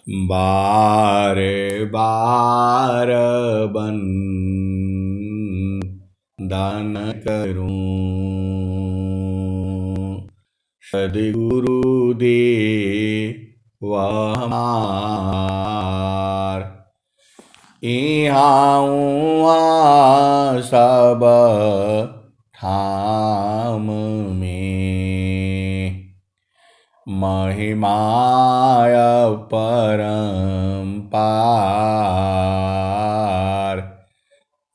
बार बार दान करूं, सद्गुरु दे वह हमार। इहाँ सब ठाम में महिमाय परम्पार।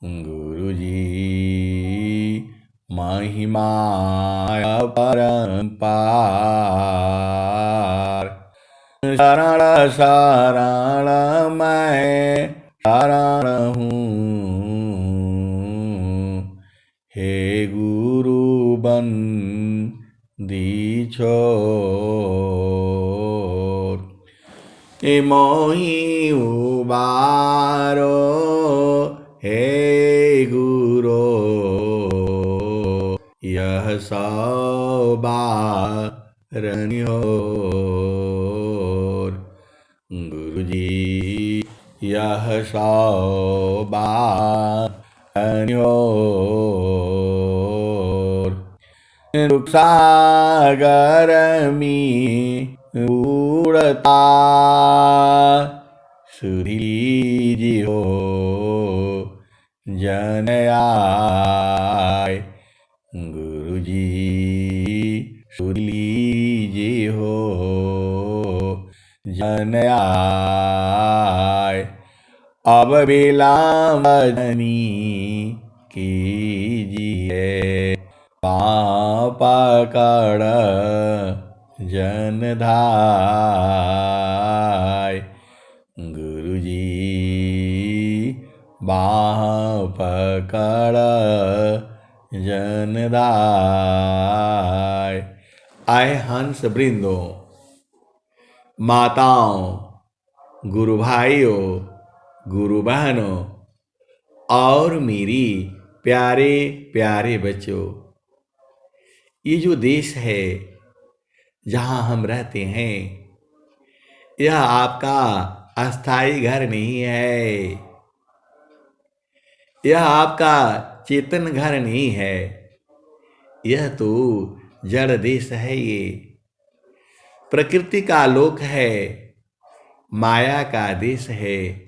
गुरुजी महिमाय परम्पार। शरण शरण मैं शरण हूँ, हे गुरु बन दीछोर। मोहि उबारो हे गुरो, यह सौबारनियोर। गुरुजी यह सौबारनियोर। दुख सागर में उड़ता सुधी हो जन आए। गुरुजी सुधी हो जन आए। अब बिलामदनी कीजिए, पाँव पकड़ जन धाय। गुरुजी बाँह पकड़ जन धाय। आए हंस वृंदों, माताओं, गुरु भाइयों, गुरु बहनों और मेरी प्यारे प्यारे बच्चों, ये जो देश है जहाँ हम रहते हैं, यह आपका अस्थाई घर नहीं है, यह आपका चेतन घर नहीं है। यह तो जड़ देश है, ये प्रकृति का लोक है, माया का देश है,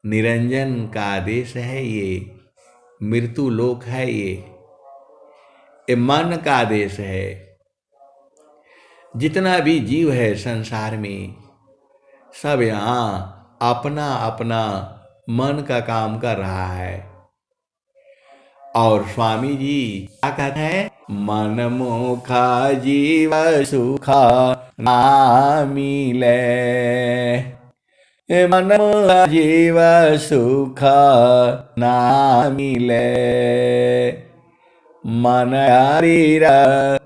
निरंजन का देश है, ये मृत्यु लोक है, ये मन का देश है। जितना भी जीव है संसार में, सब यहाँ अपना अपना मन का काम कर रहा है। और स्वामी जी क्या कहते हैं? मन मुखा जीव सुख ना मिले, मन मुखा जीव सुख ना मिले। मन हरिर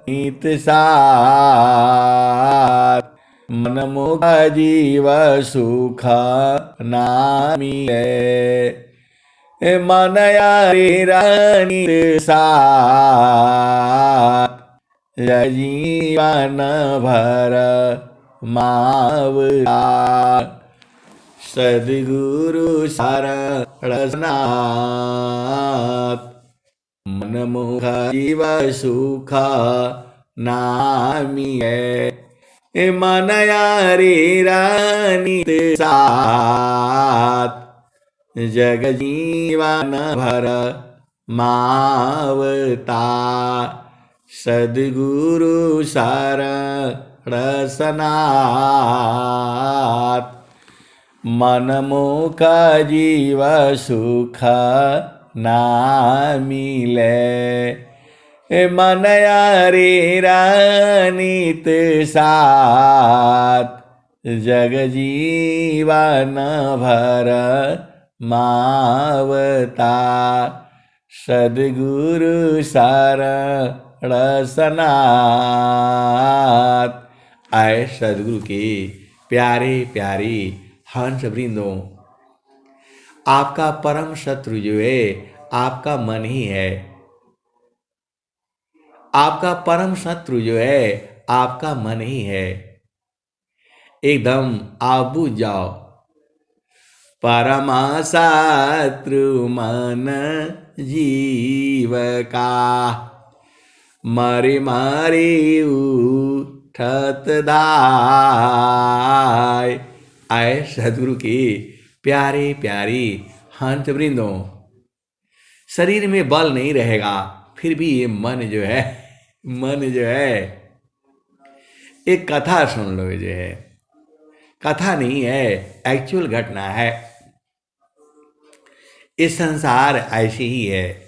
हित साथ, मन मुखा जीव सुख ना मिले। मन हरिर हित साथ, जीवन भर मावला। सद्गुरु शरणनाथ, मन मुखा जीव सुख ना मिले। मन हरिर हित साथ, जग जीवन भर मावता। सद्गुरु शरणनाथ, मन मुखा जीव सुख ना मिले। मन हरिर हित साथ, जग जीवन भर मावता। सद्गुरु शरणनाथ। आए सद्गुरु के प्यारे प्यारे हंस वृंदों, आपका परम शत्रु जो है आपका मन ही है। आपका परम शत्रु जो है आपका मन ही है। एकदम आप बुझ जाओ, परमा शत्रु मन जीव का, मरे मारे उठत धाय। आए सदगुरु की प्यारे प्यारी हंस वृंदों, शरीर में बल नहीं रहेगा, फिर भी ये मन जो है एक कथा सुन लो। जो है कथा नहीं है, एक्चुअल घटना है। इस संसार ऐसे ही है।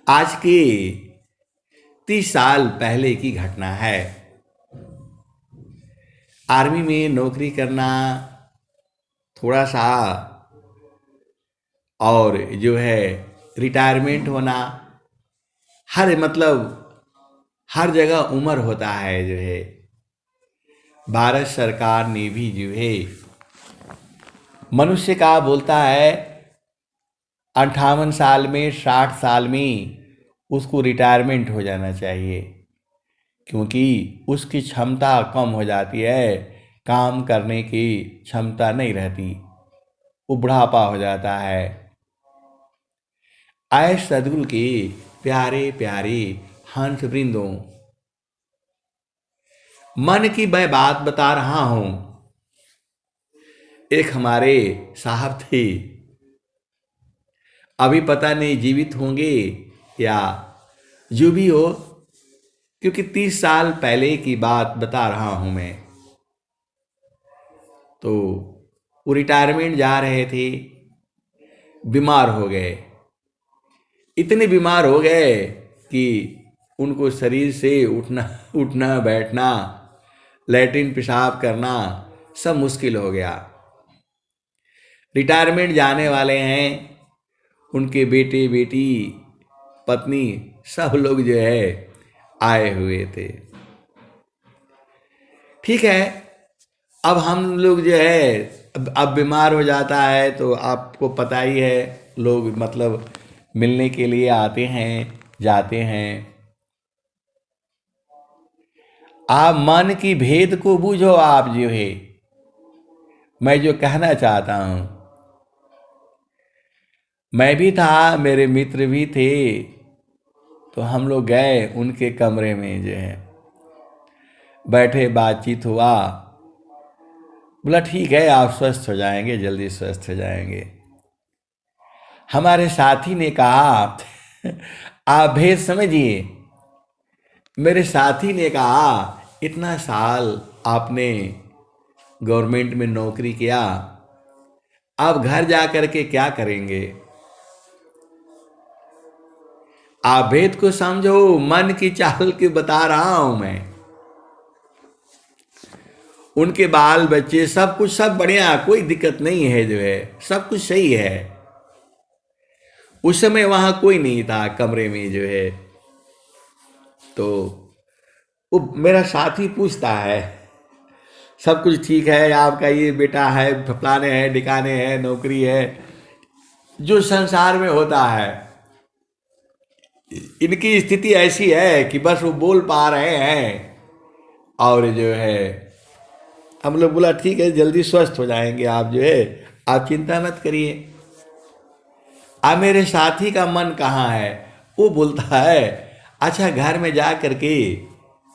आज की 30 साल पहले की घटना है। आर्मी में नौकरी करना थोड़ा सा, और जो है रिटायरमेंट होना, हर जगह उम्र होता है। जो है भारत सरकार ने भी जो है मनुष्य का बोलता है 58 साल में 60 साल में उसको रिटायरमेंट हो जाना चाहिए, क्योंकि उसकी क्षमता कम हो जाती है, काम करने की क्षमता नहीं रहती, वो बुढ़ापा हो जाता है। आए सदगुरु के प्यारे प्यारे हंस वृंदों, मन की मैं बात बता रहा हूं। एक हमारे साहब थे, अभी पता नहीं जीवित होंगे या जो भी हो, क्योंकि 30 साल पहले की बात बता रहा हूं मैं। तो वो रिटायरमेंट जा रहे थे, बीमार हो गए। इतने बीमार हो गए कि उनको शरीर से उठना बैठना, लैट्रिन पेशाब करना सब मुश्किल हो गया। रिटायरमेंट जाने वाले हैं, उनके बेटे बेटी पत्नी सब लोग जो है आए हुए थे। ठीक है, अब हम लोग जो है अब बीमार हो जाता है तो आपको पता ही है, लोग मिलने के लिए आते हैं जाते हैं। आप मन की भेद को बूझो। आप जो है, मैं जो कहना चाहता हूं, मैं भी था, मेरे मित्र भी थे, तो हम लोग गए उनके कमरे में, जो है बैठे, बातचीत हुआ। बोला ठीक है, आप स्वस्थ हो जाएंगे, जल्दी स्वस्थ हो जाएंगे। हमारे साथी ने कहा आप भेद समझिए। मेरे साथी ने कहा इतना साल आपने गवर्नमेंट में नौकरी किया, आप घर जा कर के क्या करेंगे? आप भेद को समझो, मन की चाल की बता रहा हूं मैं। उनके बाल बच्चे सब कुछ सब बढ़िया, कोई दिक्कत नहीं है, जो है सब कुछ सही है। उस समय वहां कोई नहीं था कमरे में, जो है। तो वो मेरा साथी पूछता है सब कुछ ठीक है, आपका ये बेटा है, फलाने हैं, डिकाने हैं, नौकरी है, जो संसार में होता है। इनकी स्थिति ऐसी है कि बस वो बोल पा रहे हैं, और जो है हम लोग बोला ठीक है, जल्दी स्वस्थ हो जाएंगे आप, जो है आप चिंता मत करिए। अब मेरे साथी का मन कहाँ है? वो बोलता है अच्छा घर में जा करके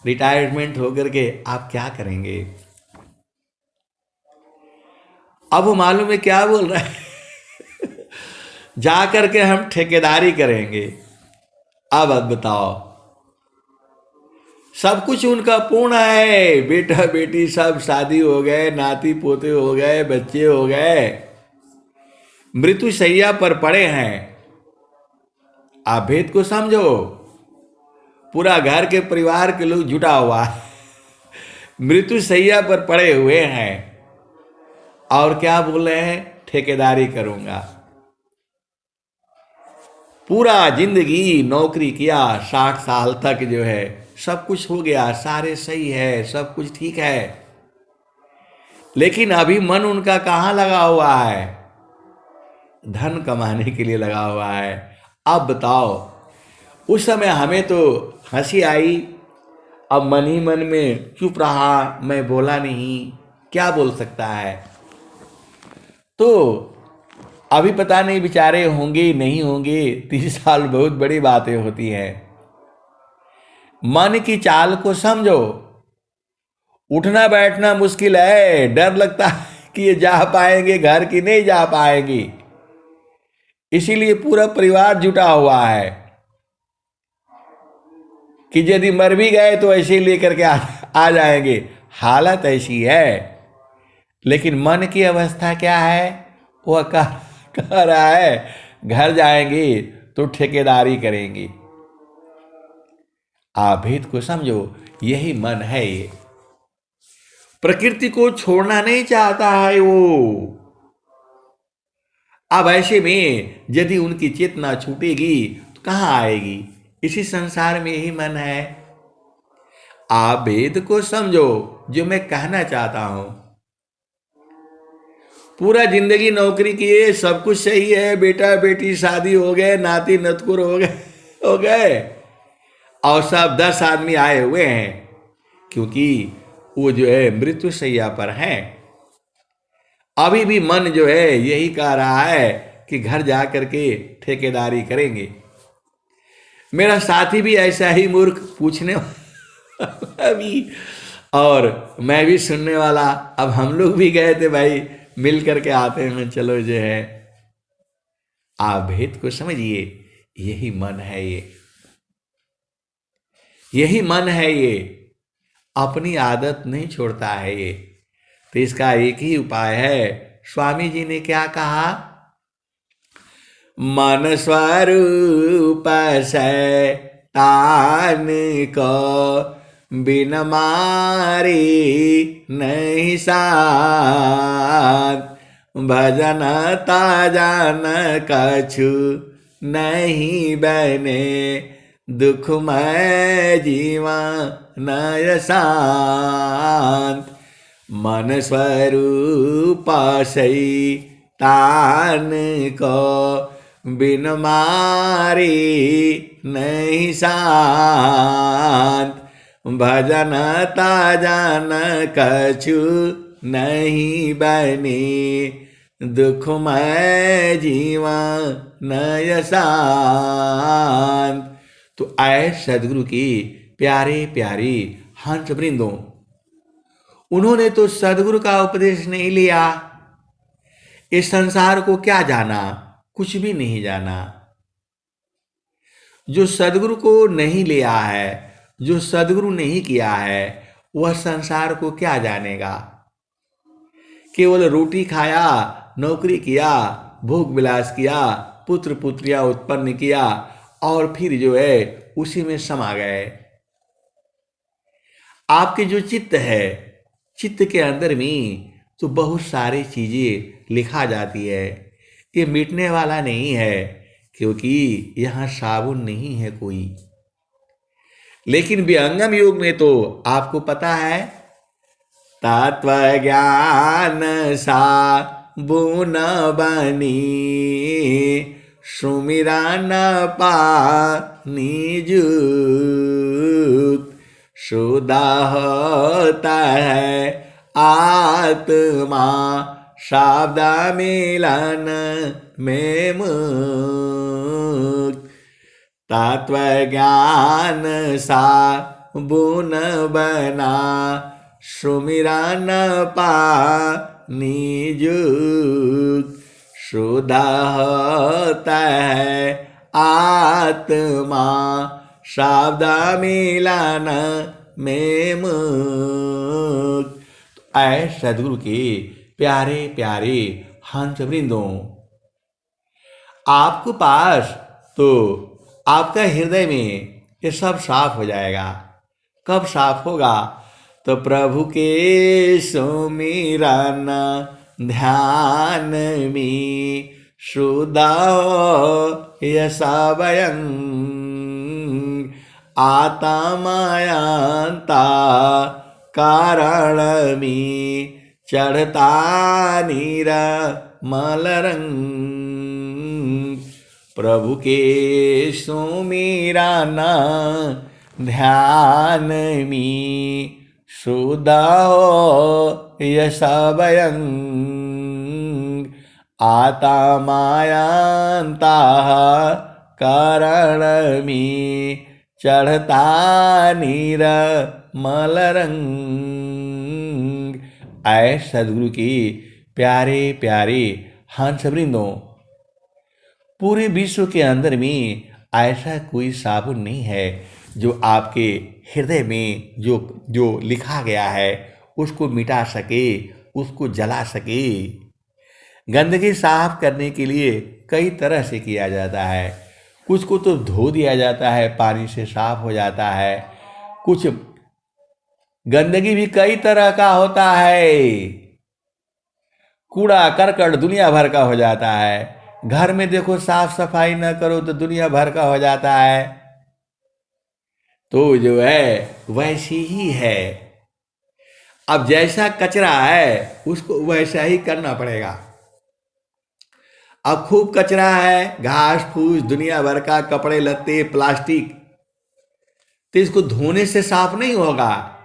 रिटायरमेंट होकर के आप क्या करेंगे? अब वो मालूम है क्या बोल रहा है जा करके हम ठेकेदारी करेंगे। अब बताओ, सब कुछ उनका पूर्ण है, बेटा बेटी सब शादी हो गए, नाती पोते हो गए, बच्चे हो गए, मृत्यु शैया पर पड़े हैं। आप भेद को समझो, पूरा घर के परिवार के लोग जुटा हुआ है, मृत्यु शैया पर पड़े हुए हैं, और क्या बोल रहे हैं? ठेकेदारी करूंगा। पूरा जिंदगी नौकरी किया, 60 साल तक जो है सब कुछ हो गया, सारे सही है, सब कुछ ठीक है, लेकिन अभी मन उनका कहाँ लगा हुआ है? धन कमाने के लिए लगा हुआ है। अब बताओ, उस समय हमें तो हंसी आई, अब मन ही मन में चुप रहा, मैं बोला नहीं, क्या बोल सकता है? तो अभी पता नहीं बेचारे होंगे नहीं होंगे, 30 साल बहुत बड़ी बातें होती हैं। मन की चाल को समझो। उठना बैठना मुश्किल है, डर लगता है कि ये जा पाएंगे घर की नहीं जा पाएंगी, इसीलिए पूरा परिवार जुटा हुआ है कि यदि मर भी गए तो ऐसे लेकर के आ जाएंगे। हालत ऐसी है, लेकिन मन की अवस्था क्या है? वह कह रहा है घर जाएंगे तो ठेकेदारी करेंगे। आप भेद को समझो, यही मन है। ये प्रकृति को छोड़ना नहीं चाहता है वो। अब ऐसे में यदि उनकी चेतना छूटेगी तो कहां आएगी? इसी संसार में ही मन है। आप भेद को समझो, जो मैं कहना चाहता हूं। पूरा जिंदगी नौकरी किए, सब कुछ सही है, बेटा बेटी शादी हो गए, नाती नतकुर हो गए और सब 10 आदमी आए हुए हैं, क्योंकि वो जो है मृत्यु शैया पर हैं। अभी भी मन जो है यही कह रहा है कि घर जा करके ठेकेदारी करेंगे। मेरा साथी भी ऐसा ही मूर्ख पूछने वाला भी, और मैं भी सुनने वाला। अब हम लोग भी गए थे भाई, मिल करके आते हैं, चलो जो है। आप भेद को समझिए, यही मन है यही मन है ये। अपनी आदत नहीं छोड़ता है ये। तो इसका एक ही उपाय है। स्वामी जी ने क्या कहा? मन स्वरूप शैतान को बिन मारे नहीं साथ, भजन ताजन कछु नहीं बने, दुखमय जीवा नय शांत। मन स्वरूप शैतान को बिन मारे नहीं शांत, भजन ताजन कछु नहीं बने, दुखमय जीवा नय शांत। तो आए सदगुरु की प्यारे प्यारे हंस वृंदों, उन्होंने तो सदगुरु का उपदेश नहीं लिया। इस संसार को क्या जाना? कुछ भी नहीं जाना। जो सदगुरु को नहीं लिया है, जो सदगुरु नहीं किया है, वह संसार को क्या जानेगा? केवल रोटी खाया, नौकरी किया, भोग विलास किया, पुत्र पुत्रियां उत्पन्न किया और फिर जो है उसी में समा गए। आपके जो चित्त है, चित्त के अंदर में तो बहुत सारी चीजें लिखा जाती है। ये मिटने वाला नहीं है, क्योंकि यहाँ साबुन नहीं है कोई। लेकिन विहंगम योग में तो आपको पता है, तत्व ज्ञान साबुन बनी, सुमिरन पानी जूत, शुद्ध होता है आत्मा शब्द मिलन में मुक्त। तत्व ज्ञान साबुन बना, सुमिरन पानी जूत, शुद्ध होता है आत्मा शब्द मिलन में मुक्त। ऐ सदगुरु के प्यारे प्यारे हंस वृंदों, आपको पास तो आपका हृदय में ये सब साफ हो जाएगा। कब साफ होगा? तो प्रभु के सुमिरन ध्यान में शुद्ध यशवयं, आत्मायंता कारण में चढ़ता निर्मल रंग। प्रभु के सुमिरन ध्यान में शुद्ध यशवयं, आता मायांता कारण में चढ़ता नीर मलरंग। ऐ सदगुरु की प्यारे प्यारे हंस वृंदों, पूरे विश्व के अंदर में ऐसा कोई साबुन नहीं है जो आपके हृदय में जो जो लिखा गया है उसको मिटा सके, उसको जला सके। गंदगी साफ करने के लिए कई तरह से किया जाता है। कुछ को तो धो दिया जाता है, पानी से साफ हो जाता है। कुछ गंदगी भी कई तरह का होता है। कूड़ा करकट दुनिया भर का हो जाता है। घर में देखो साफ सफाई न करो तो दुनिया भर का हो जाता है। तो जो है वैसी ही है। अब जैसा कचरा है उसको वैसा ही करना पड़ेगा। अब खूब कचरा है, घास फूस दुनिया भर का, कपड़े लत्ते प्लास्टिक, तो इसको धोने से साफ नहीं होगा।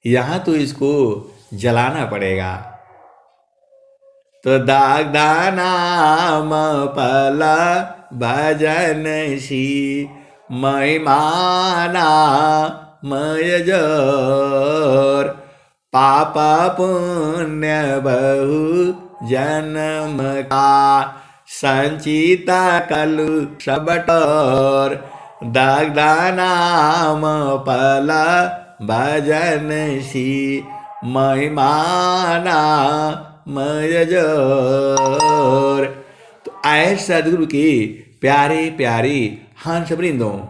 यहां तो इसको जलाना पड़ेगा। तो दाग नाम पल भजन सी महिमाना मय जोर, पाप पुण्य बहु जन्म का संचिता कलु सबटोर। दग्धा नाम पल भजन सी महिमाना मय जोर। तो ऐ सदगुरु के प्यारे प्यारे हंस वृंदों,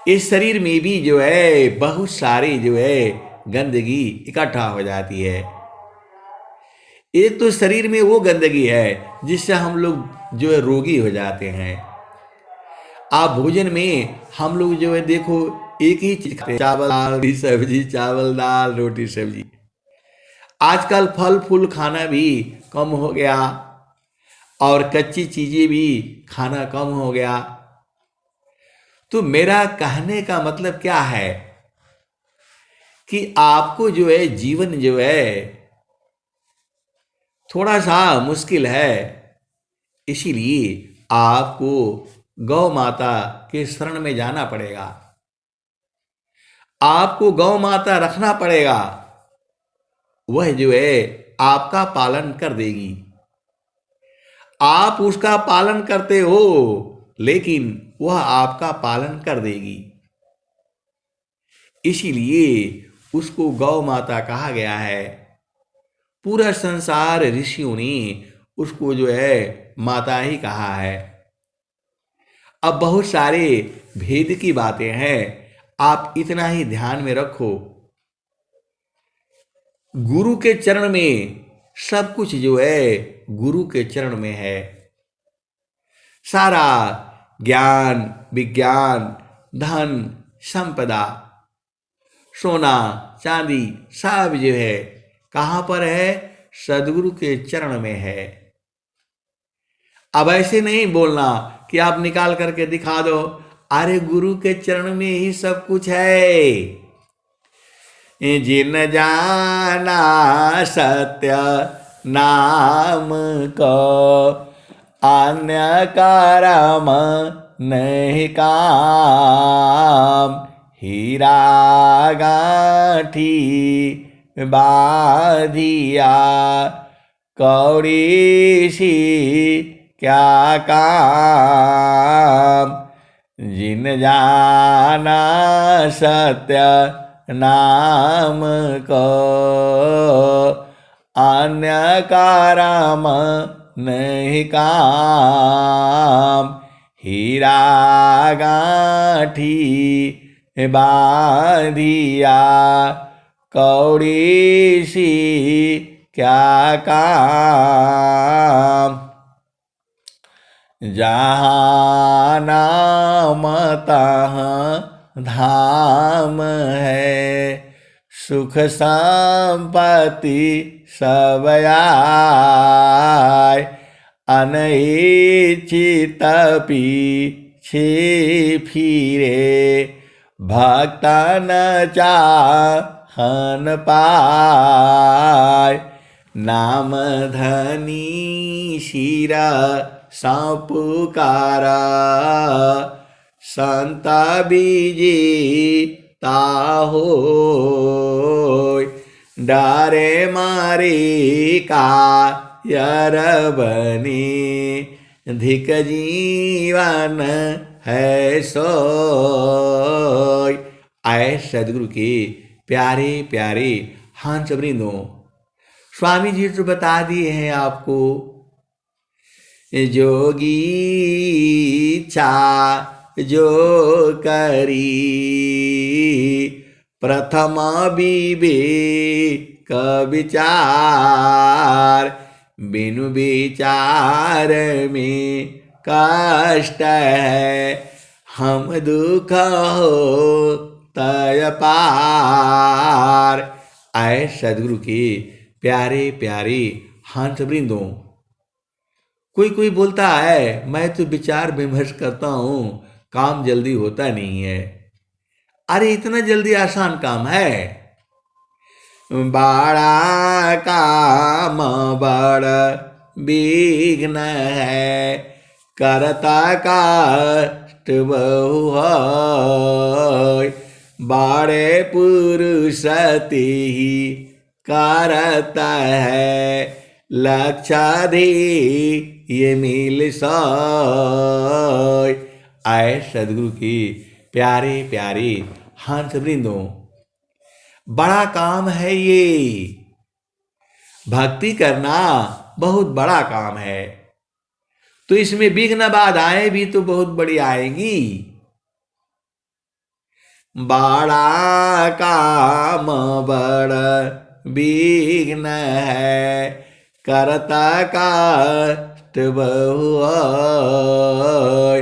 इस शरीर में भी जो है बहुत सारी जो है गंदगी इकट्ठा हो जाती है। एक तो शरीर में वो गंदगी है जिससे हम लोग जो है रोगी हो जाते हैं। आप भोजन में हम लोग जो है देखो एक ही चीज खाते हैं, चावल दाल रोटी सब्जी, चावल दाल रोटी सब्जी। आजकल फल फूल खाना भी कम हो गया और कच्ची चीजें भी खाना कम हो गया। तो मेरा कहने का मतलब क्या है कि आपको जो है जीवन जो है थोड़ा सा मुश्किल है, इसीलिए आपको गौ माता के शरण में जाना पड़ेगा। आपको गौ माता रखना पड़ेगा। वह जो है आपका पालन कर देगी। आप उसका पालन करते हो लेकिन वह आपका पालन कर देगी। इसीलिए उसको गौ माता कहा गया है। पूरा संसार ऋषियों ने उसको जो है माता ही कहा है। अब बहुत सारे भेद की बातें हैं, आप इतना ही ध्यान में रखो। गुरु के चरण में सब कुछ जो है गुरु के चरण में है। सारा ज्ञान विज्ञान धन संपदा सोना चांदी सब जो है कहाँ पर है? सदगुरु के चरण में है। अब ऐसे नहीं बोलना कि आप निकाल करके दिखा दो, अरे गुरु के चरण में ही सब कुछ है। जिन जाना सत्य नाम को अन्य करम नहीं काम। हीरा गांठी बाधिया कौड़ी सी क्या काम। जिन जाना सत्य नाम को अन्य करम नहीं काम। हीरा गांठी बाधिया कौड़ी सी क्या काम। जहाँ नाम तहाँ धाम है, सुख संपत्ति सब आए। अनइच्छित पीछे फिरे, भक्त न चाहन पाए। नाम धनी शिरा सांपुकारा, संता बीजी ताहोय, डारे मारे का यरबनी, धिक जीवन है सोय। आए सदगुरु के प्यारे प्यारे हंस वृंदों, स्वामी जी तो बता दिए हैं आपको, जोगी इच्छा जो करी, प्रथम विवेक विचार, बिनु विचार में कष्ट है, हम दुख हो तय पार। आए सदगुरु के प्यारे प्यारे हंस वृंदों, कोई कोई बोलता है मैं तो विचार विमर्श करता हूं, काम जल्दी होता नहीं है। अरे इतना जल्दी आसान काम है? बड़ा काम बड़ा विघ्न है, करता कष्ट बहु होय, बड़े पुरुष ही करता है, लक्षाधि ये मिल सोय। आए सदगुरु की प्यारे प्यारे हंस वृंदों, बड़ा काम है ये, भक्ति करना बहुत बड़ा काम है, तो इसमें विघ्न बाधाएं भी तो बहुत बड़ी आएंगी। बड़ा काम बड़ा विघ्न है, करता कष्ट बहु होय,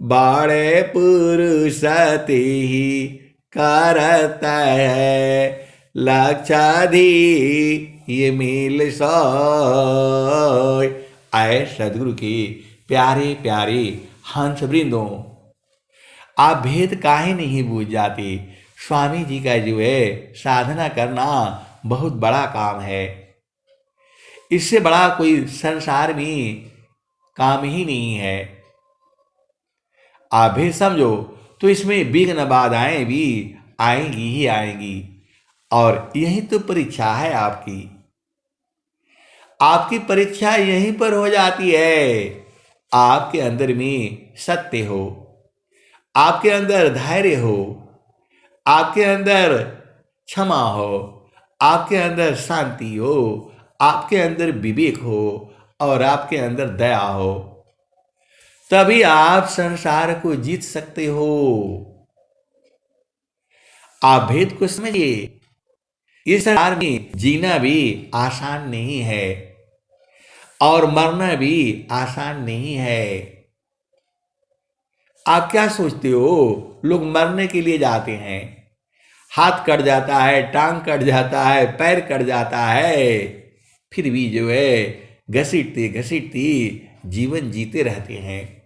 बड़े पुरुष ही करता है, लक्षाधि ये मिल सोय। आए सदगुरु की प्यारे प्यारे हंस वृंदों, आप भेद काहे नहीं बूझ जाते? स्वामी जी का जो है साधना करना बहुत बड़ा काम है, इससे बड़ा कोई संसार में काम ही नहीं है। आप भी समझो तो इसमें विघ्न बाधाएं भी आएंगी ही आएंगी, और यही तो परीक्षा है आपकी। आपकी परीक्षा यहीं पर हो जाती है, आपके अंदर में सत्य हो, आपके अंदर धैर्य हो, आपके अंदर क्षमा हो, आपके अंदर शांति हो, आपके अंदर विवेक हो, और आपके अंदर दया हो, तभी आप संसार को जीत सकते हो। आप भेद को समझिए, इस संसार में जीना भी आसान नहीं है और मरना भी आसान नहीं है। आप क्या सोचते हो? लोग मरने के लिए जाते हैं, हाथ कट जाता है, टांग कट जाता है, पैर कट जाता है, फिर भी जो है घसीटते घसीटते जीवन जीते रहते हैं।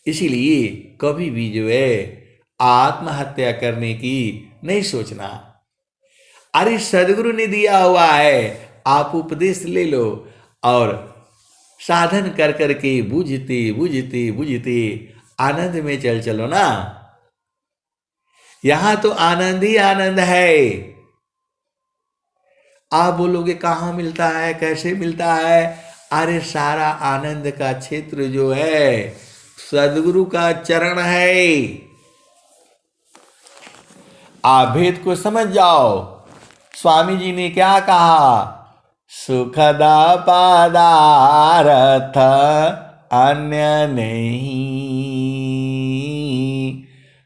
इसीलिए कभी भी जो है आत्महत्या करने की नहीं सोचना। अरे सदगुरु ने दिया हुआ है, आप उपदेश ले लो और साधन कर करके बुझते बुझते बुझते आनंद में चल चलो ना। यहां तो आनंद ही आनंद है। आप बोलोगे कहाँ मिलता है, कैसे मिलता है? अरे सारा आनंद का क्षेत्र जो है सदगुरु का चरण है। आप भेद को समझ जाओ। स्वामी जी ने क्या कहा? सुखदा पदार्थ अन्य नहीं,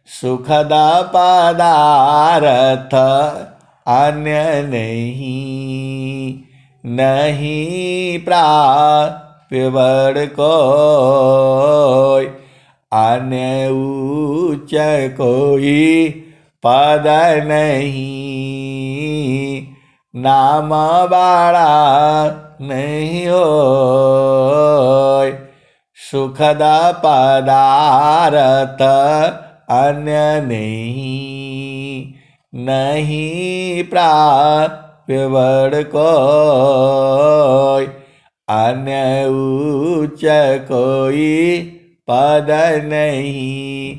सुखदा पदार्थ अन्य नहीं, नहीं प्राप्य बड़ कोई, अन्य उच्च कोई पद नहीं, नाम बड़ा नहीं होय, सुखदा पदार्थ अन्य नहीं, नहीं प्राप्य बड़ कोई, अन्य उच्च कोई पद नहीं,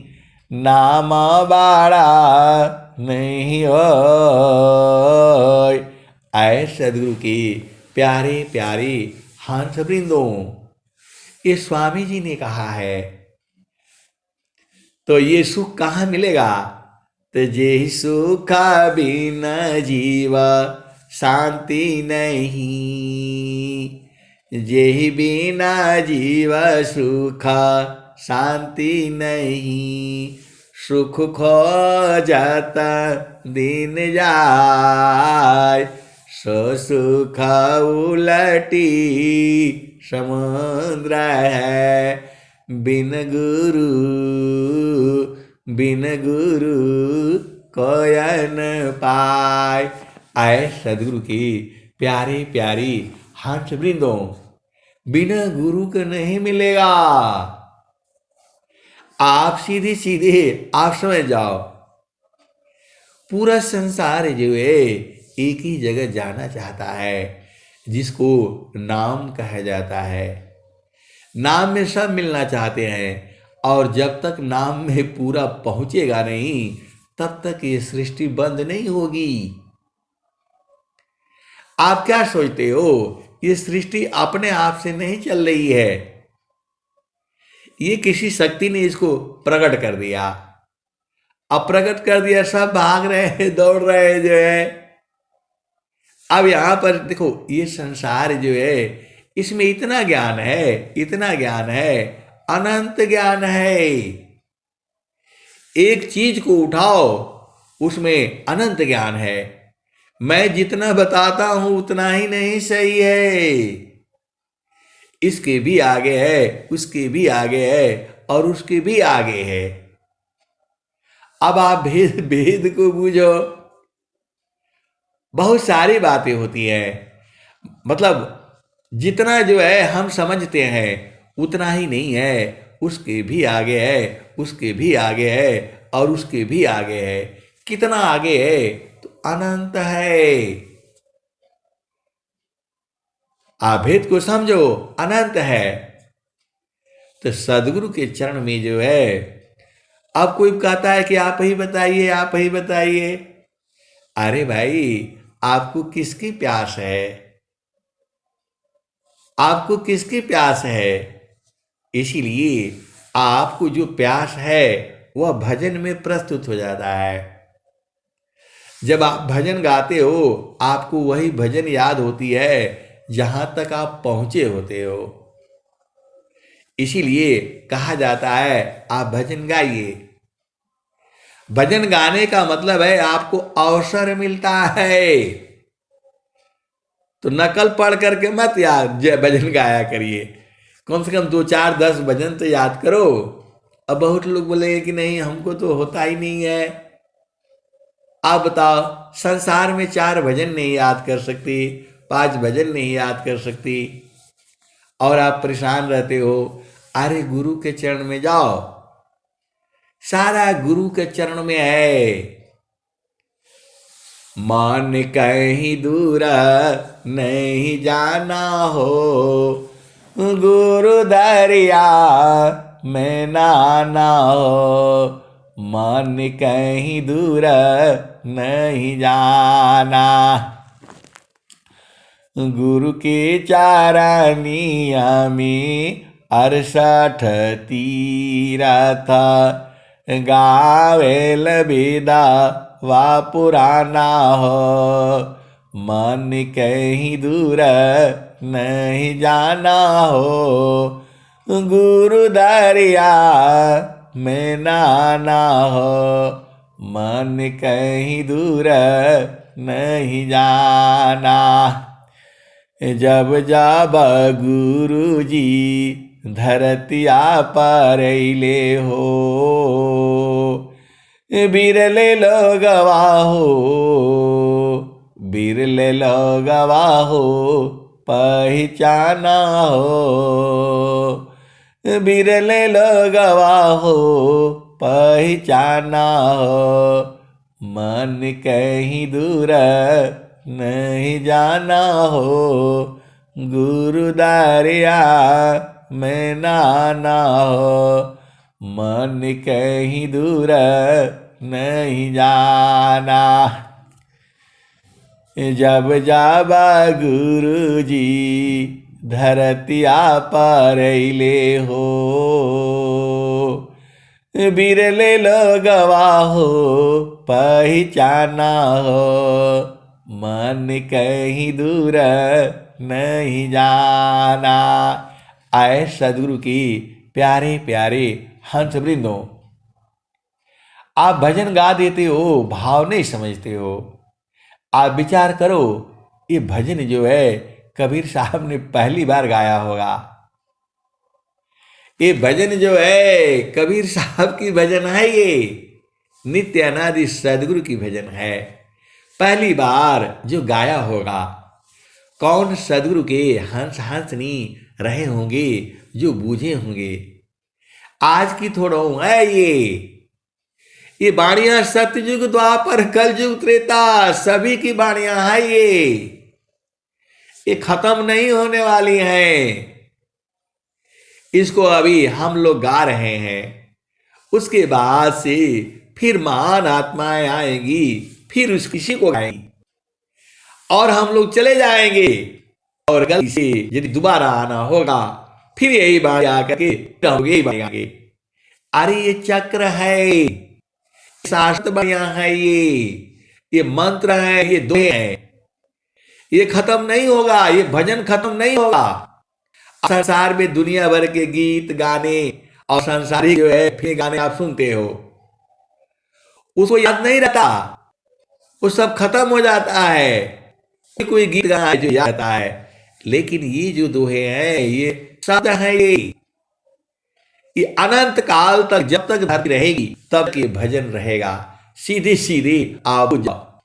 नाम बाड़ा नहीं हो। आए सदगुरु की प्यारे प्यारे हंस वृंदों, ये स्वामी जी ने कहा है। तो ये सुख कहाँ मिलेगा? तो जे सुख बिन जीव शांति नहीं, जेहि बिना जीव सुख शांति नहीं, सुख खोजत दिन जाय, सो सुख उलटी समुद्र है, बिन गुरु कोयन पाय। आए सदगुरु की प्यारी प्यारी हंस वृंदों, बिना गुरु के नहीं मिलेगा। आप सीधे सीधे आप समझ जाओ, पूरा संसार जो है एक ही जगह जाना चाहता है, जिसको नाम कहा जाता है। नाम में सब मिलना चाहते हैं, और जब तक नाम में पूरा पहुंचेगा नहीं, तब तक ये सृष्टि बंद नहीं होगी। आप क्या सोचते हो? ये सृष्टि अपने आप से नहीं चल रही है, ये किसी शक्ति ने इसको प्रकट कर दिया। अब प्रकट कर दिया, सब भाग रहे हैं, दौड़ रहे हैं जो है। अब यहां पर देखो, ये संसार जो है इसमें इतना ज्ञान है, इतना ज्ञान है, अनंत ज्ञान है। एक चीज को उठाओ, उसमें अनंत ज्ञान है। मैं जितना बताता हूं उतना ही नहीं सही है, इसके भी आगे है, उसके भी आगे है, और उसके भी आगे है। अब आप भेद को बूझो। बहुत सारी बातें होती है, मतलब जितना जो है हम समझते हैं उतना ही नहीं है, उसके भी आगे है, उसके भी आगे है, और उसके भी आगे है। कितना आगे है? तो अनंत है। आभेद को समझो, अनंत है। तो सदगुरु के चरण में जो है, अब कोई कहता है कि आप ही बताइए, आप ही बताइए। अरे भाई, आपको किसकी प्यास है? आपको किसकी प्यास है? इसीलिए आपको जो प्यास है वह भजन में प्रस्तुत हो जाता है। जब आप भजन गाते हो, आपको वही भजन याद होती है जहां तक आप पहुंचे होते हो। इसीलिए कहा जाता है आप भजन गाइए। भजन गाने का मतलब है आपको अवसर मिलता है। तो नकल पढ़ करके मत याद भजन गाया करिए, कम से कम 2, 4, 10 भजन तो याद करो। अब बहुत लोग बोलेंगे कि नहीं, हमको तो होता ही नहीं है। आप बताओ, संसार में 4 भजन नहीं याद कर सकती, 5 भजन नहीं याद कर सकती, और आप परेशान रहते हो। अरे गुरु के चरण में जाओ, सारा गुरु के चरण में है। मान कहीं दूर नहीं जाना हो, गुरु दरिया में नाना हो। मान कहीं दूर नहीं जाना, गुरु के चारनिया में 68 तीरथ, गावेल बेदा वा पुराना हो। मन कहीं दूर नहीं जाना हो, गुरु दरिया में नाना हो। मन कहीं दूर नहीं जाना, जब जब गुरु जी धरतिया पर अइले हो, बिरले लोगवा हो, बिरले लोगवा हो पहचाना हो। बिरले लोगवा हो पहचाना हो, मन कहीं दूर नहीं जाना हो, गुरु दारिया में नाना हो, मन कहीं दूर नहीं जाना। जब जाबा गुरु जी धरतिया पर ले हो, बिरले लगवा हो पहचाना हो, मन कहीं दूर नहीं जाना। आए सदगुरु की प्यारे प्यारे हंस वृंदों, आप भजन गा देते हो, भाव नहीं समझते हो। आप विचार करो, ये भजन जो है कबीर साहब ने पहली बार गाया होगा। ये भजन जो है कबीर साहब की भजन है, ये नित्य अनादि सदगुरु की भजन है, पहली बार जो गाया होगा। कौन सदगुरु के हंस हंसनी रहे होंगे जो बूझे होंगे। आज की थोड़ा है ये बाणियां सतयुग द्वापर कलयुग त्रेता सभी की बाणियां है, ये खत्म नहीं होने वाली हैं। इसको अभी हम लोग गा रहे हैं, उसके बाद से फिर महान आत्माएं आएंगी, फिर उस किसी को गाएंगी और हम लोग चले जाएंगे। और गलती से यदि दोबारा आना होगा फिर यही बात आकर के यही बनेंगे। अरे ये चक्र है, शास्त्र बढ़िया है, ये मंत्र है, ये दोहे हैं, ये खत्म नहीं होगा, ये भजन खत्म नहीं होगा। संसार में दुनिया भर के गीत गाने और संसारी जो है फिर गाने आप सुनते हो, उसको याद नहीं रहता, वो सब खत्म हो जाता है। कोई गीत गाना जो याद रहता है, लेकिन ये जो दोहे हैं ये शब्द है, ये अनंत काल तक जब तक धरती रहेगी तब के भजन रहेगा। सीधे सीधे आप जाओ,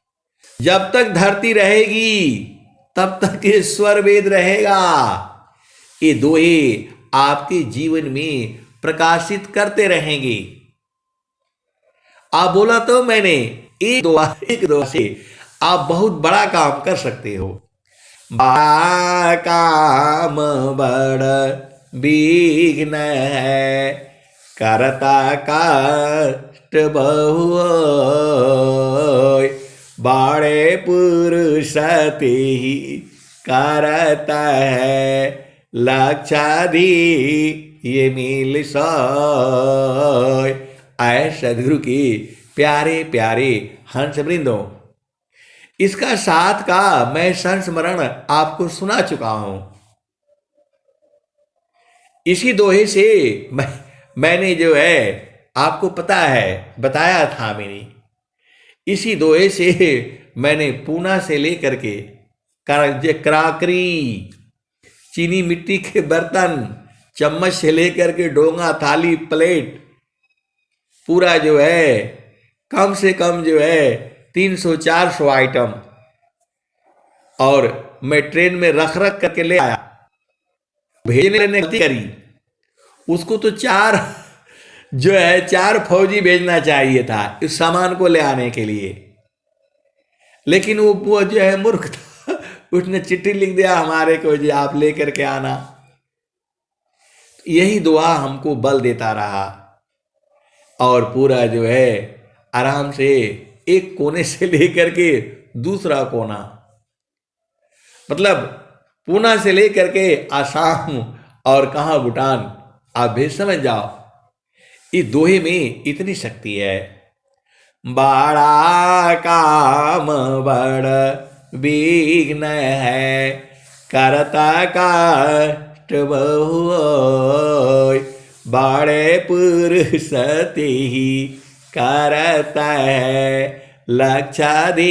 जब तक धरती रहेगी तब तक ये स्वर वेद रहेगा। ये दोहे आपके जीवन में प्रकाशित करते रहेंगे। आप बोला तो मैंने एक दो से आप बहुत बड़ा काम कर सकते हो। बड़ा काम बड़ विघ्न है, करता कष्ट बहु बड़े पुरुष ही करता है, लक्षाधि ये मिल सोय। आए सदगुरु की प्यारे प्यारे हंस वृंदों, इसका साथ का मैं संस्मरण आपको सुना चुका हूं। इसी दोहे से मैंने जो है आपको पता है बताया था, मैंने इसी दोहे से मैंने पूना से लेकर के क्राकरी, चीनी मिट्टी के बर्तन, चम्मच से लेकर के डोंगा, थाली, प्लेट, पूरा जो है कम से कम जो है 300-400 आइटम, और मैं ट्रेन में रख करके ले आया। भेजने ने गलती करी, उसको तो 4 फौजी भेजना चाहिए था इस सामान को ले आने के लिए, लेकिन वो जो है मूर्ख था, उसने चिट्ठी लिख दिया हमारे को जी आप लेकर के आना। यही दुआ हमको बल देता रहा, और पूरा जो है आराम से एक कोने से लेकर के दूसरा कोना, मतलब पूना से लेकर के आसाम और कहाँ भूटान, आप भी समझ जाओ इस दोहे में इतनी शक्ति है। बड़ा काम बड़ विघ्न है, करता कष्ट बहु बड़े पुरुष ही करता है, लक्षाधि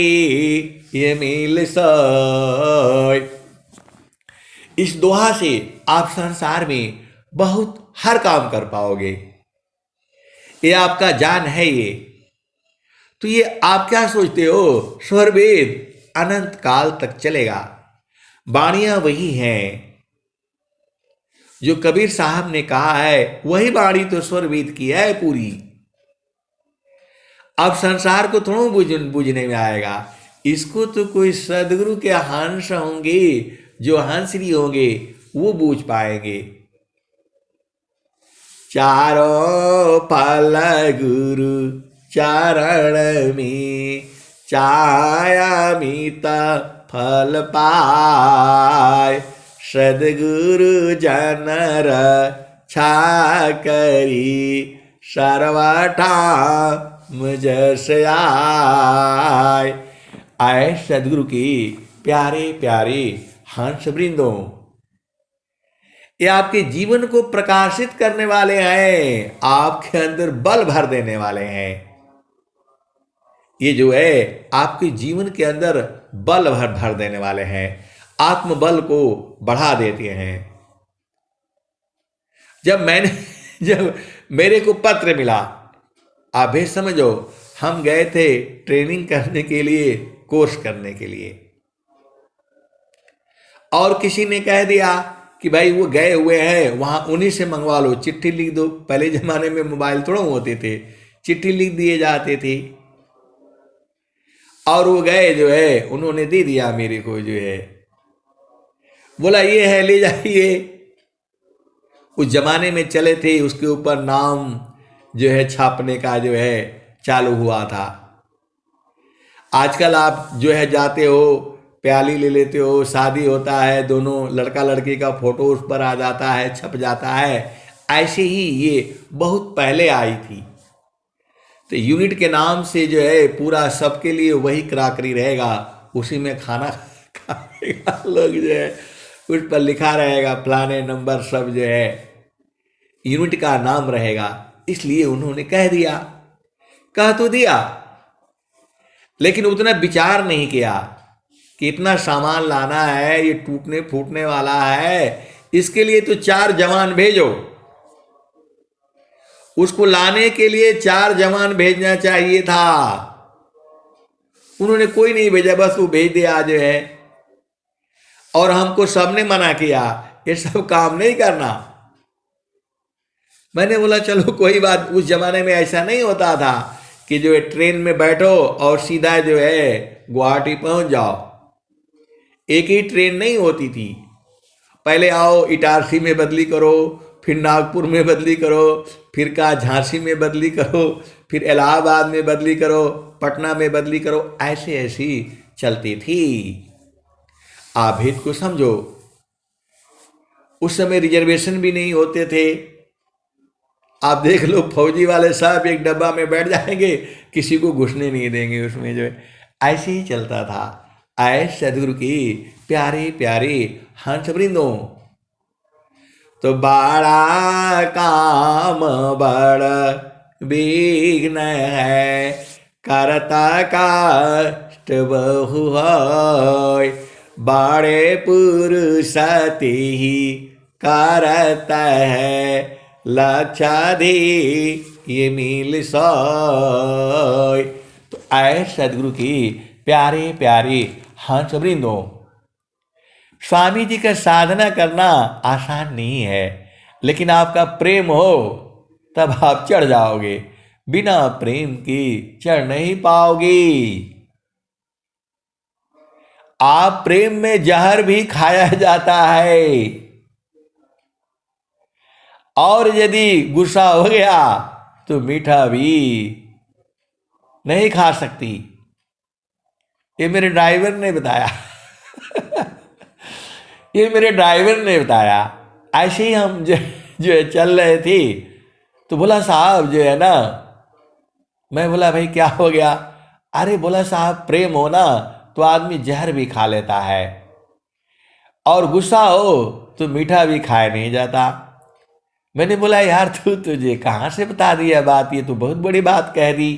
ये मिल सोय। इस दोहा से आप संसार में बहुत हर काम कर पाओगे, ये आपका जान है ये। तो ये आप क्या सोचते हो, स्वर वेद अनंत काल तक चलेगा। बाणियां वही हैं जो कबीर साहब ने कहा है, वही बाणी तो स्वर वेद की है पूरी। अब संसार को थोड़ा बूझने में आएगा, इसको तो कोई सदगुरु के हंस होंगे, जो हंसरी होंगे, वो बूझ पाएंगे। चारों फल गुरु चरण में, चाया मीता फल पाए। सदगुरु जनर छा करी, सर्वठा मुझस आए। आए सदगुरु की प्यारे प्यारे हंस वृंदों, ये आपके जीवन को प्रकाशित करने वाले हैं, आपके अंदर बल भर देने वाले हैं। ये जो है आपके जीवन के अंदर बल भर देने वाले हैं, आत्मबल को बढ़ा देते हैं। जब मेरे को पत्र मिला, आप भी समझो, हम गए थे ट्रेनिंग करने के लिए, कोर्स करने के लिए, और किसी ने कह दिया कि भाई वो गए हुए हैं वहां, उन्हीं से मंगवा लो, चिट्ठी लिख दो। पहले जमाने में मोबाइल थोड़ा होते थे, चिट्ठी लिख दिए जाते थे, और वो गए जो है, उन्होंने दे दिया मेरे को, जो है बोला ये है ले जाइए। उस जमाने में चले थे, उसके ऊपर नाम जो है छापने का जो है चालू हुआ था। आजकल आप जो है जाते हो, प्याली ले लेते हो, शादी होता है, दोनों लड़का लड़की का फोटो उस पर आ जाता है, छप जाता है। ऐसे ही ये बहुत पहले आई थी। तो यूनिट के नाम से जो है पूरा सबके लिए वही क्रॉकरी रहेगा, उसी में खाना खाएगा लोग, जो है उस पर लिखा रहेगा फलाने नंबर, सब जो है यूनिट का नाम रहेगा। इसलिए उन्होंने कह दिया, कह तो दिया, लेकिन उतना विचार नहीं किया कि इतना सामान लाना है, ये टूटने फूटने वाला है, इसके लिए तो 4 जवान भेजो। उसको लाने के लिए 4 जवान भेजना चाहिए था, उन्होंने कोई नहीं भेजा, बस वो भेज दिया आज है। और हमको सबने मना किया, ये सब काम नहीं करना। मैंने बोला चलो कोई बात, उस जमाने में ऐसा नहीं होता था कि जो है ट्रेन में बैठो और सीधा जो है गुवाहाटी पहुंच जाओ। एक ही ट्रेन नहीं होती थी, पहले आओ इटारसी में बदली करो, फिर नागपुर में बदली करो, फिर का झांसी में बदली करो, फिर इलाहाबाद में बदली करो, पटना में बदली करो, ऐसे ऐसी चलती थी। आप भेद को समझो, उस समय रिजर्वेशन भी नहीं होते थे। आप देख लो, फौजी वाले साहब एक डब्बा में बैठ जाएंगे, किसी को घुसने नहीं देंगे उसमें, जो है ऐसे ही चलता था। आए सदगुरु की प्यारे प्यारे हंस वृंदों, तो बड़ा काम बड़ विघ्न है, करता कष्ट बहु होय, बड़े पुरुष ही करता है, लक्षाधि ये मिल सोय। तो आए सदगुरु की प्यारे प्यारे हंस वृंदों, स्वामी जी का साधना करना आसान नहीं है, लेकिन आपका प्रेम हो तब आप चढ़ जाओगे, बिना प्रेम की चढ़ नहीं पाओगे। आप प्रेम में जहर भी खाया जाता है, और यदि गुस्सा हो गया तो मीठा भी नहीं खा सकती। ये मेरे ड्राइवर ने बताया ये मेरे ड्राइवर ने बताया। ऐसे ही हम जो है चल रहे थे, तो बोला साहब जो है ना, मैं बोला भाई क्या हो गया? अरे बोला साहब प्रेम हो ना तो आदमी जहर भी खा लेता है, और गुस्सा हो तो मीठा भी खाया नहीं जाता। मैंने बोला यार तुझे कहाँ से बता दिया बात, ये तो बहुत बड़ी बात कह दी।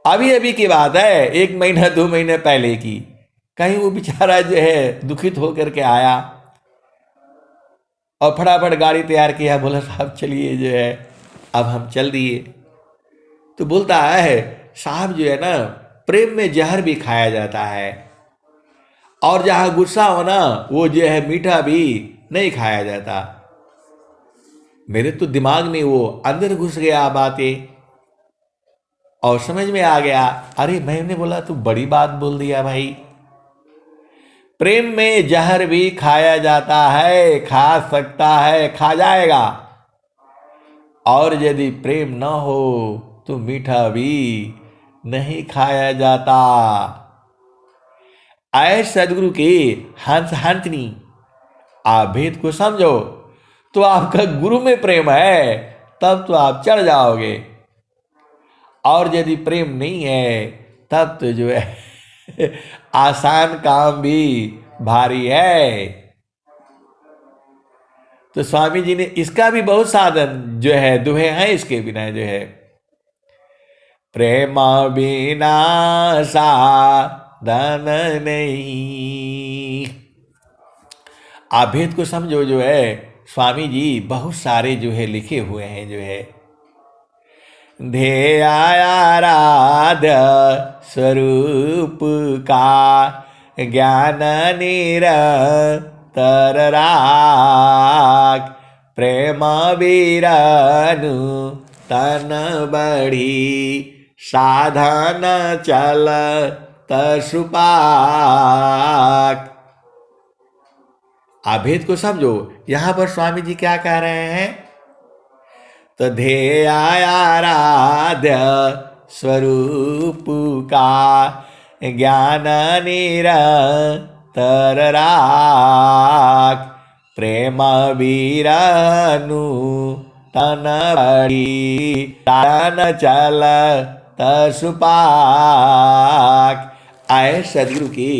अभी अभी की बात है, 1 महीना 2 महीने पहले की। कहीं वो बेचारा जो है दुखित होकर के आया और फटाफट गाड़ी तैयार किया, बोला साहब चलिए जो है अब हम चल दिए। तो बोलता है साहब जो है ना, प्रेम में जहर भी खाया जाता है, और जहां गुस्सा हो ना वो जो है मीठा भी नहीं खाया जाता। मेरे तो दिमाग में वो अंदर घुस गया बातें। और समझ में आ गया, अरे मैंने बोला तू बड़ी बात बोल दिया भाई। प्रेम में जहर भी खाया जाता है, खा सकता है, खा जाएगा। और यदि प्रेम न हो तो मीठा भी नहीं खाया जाता। आए सदगुरु के हंस हंसनी, आप भेद को समझो। तो आपका गुरु में प्रेम है तब तो आप चढ़ जाओगे, और यदि प्रेम नहीं है तब तो जो है आसान काम भी भारी है। तो स्वामी जी ने इसका भी बहुत साधन जो है दुहे हैं, इसके बिना जो है प्रेम बिना साधन नहीं। आप भेद को समझो जो है स्वामी जी बहुत सारे जो है लिखे हुए हैं, जो है ध्येयाराध्य स्वरूप का ज्ञान निरंतर राख, प्रेम बीरनु तन बढ़ी साधन चल तसुपाक। आप भेद को समझो। यहां पर स्वामी जी क्या कह रहे हैं, तो ध्येयाराध्य स्वरूप का ज्ञान निरंतर राख, प्रेम बीरनु तन बढ़ी साधन चल तसुपाक। आए सदगुरु की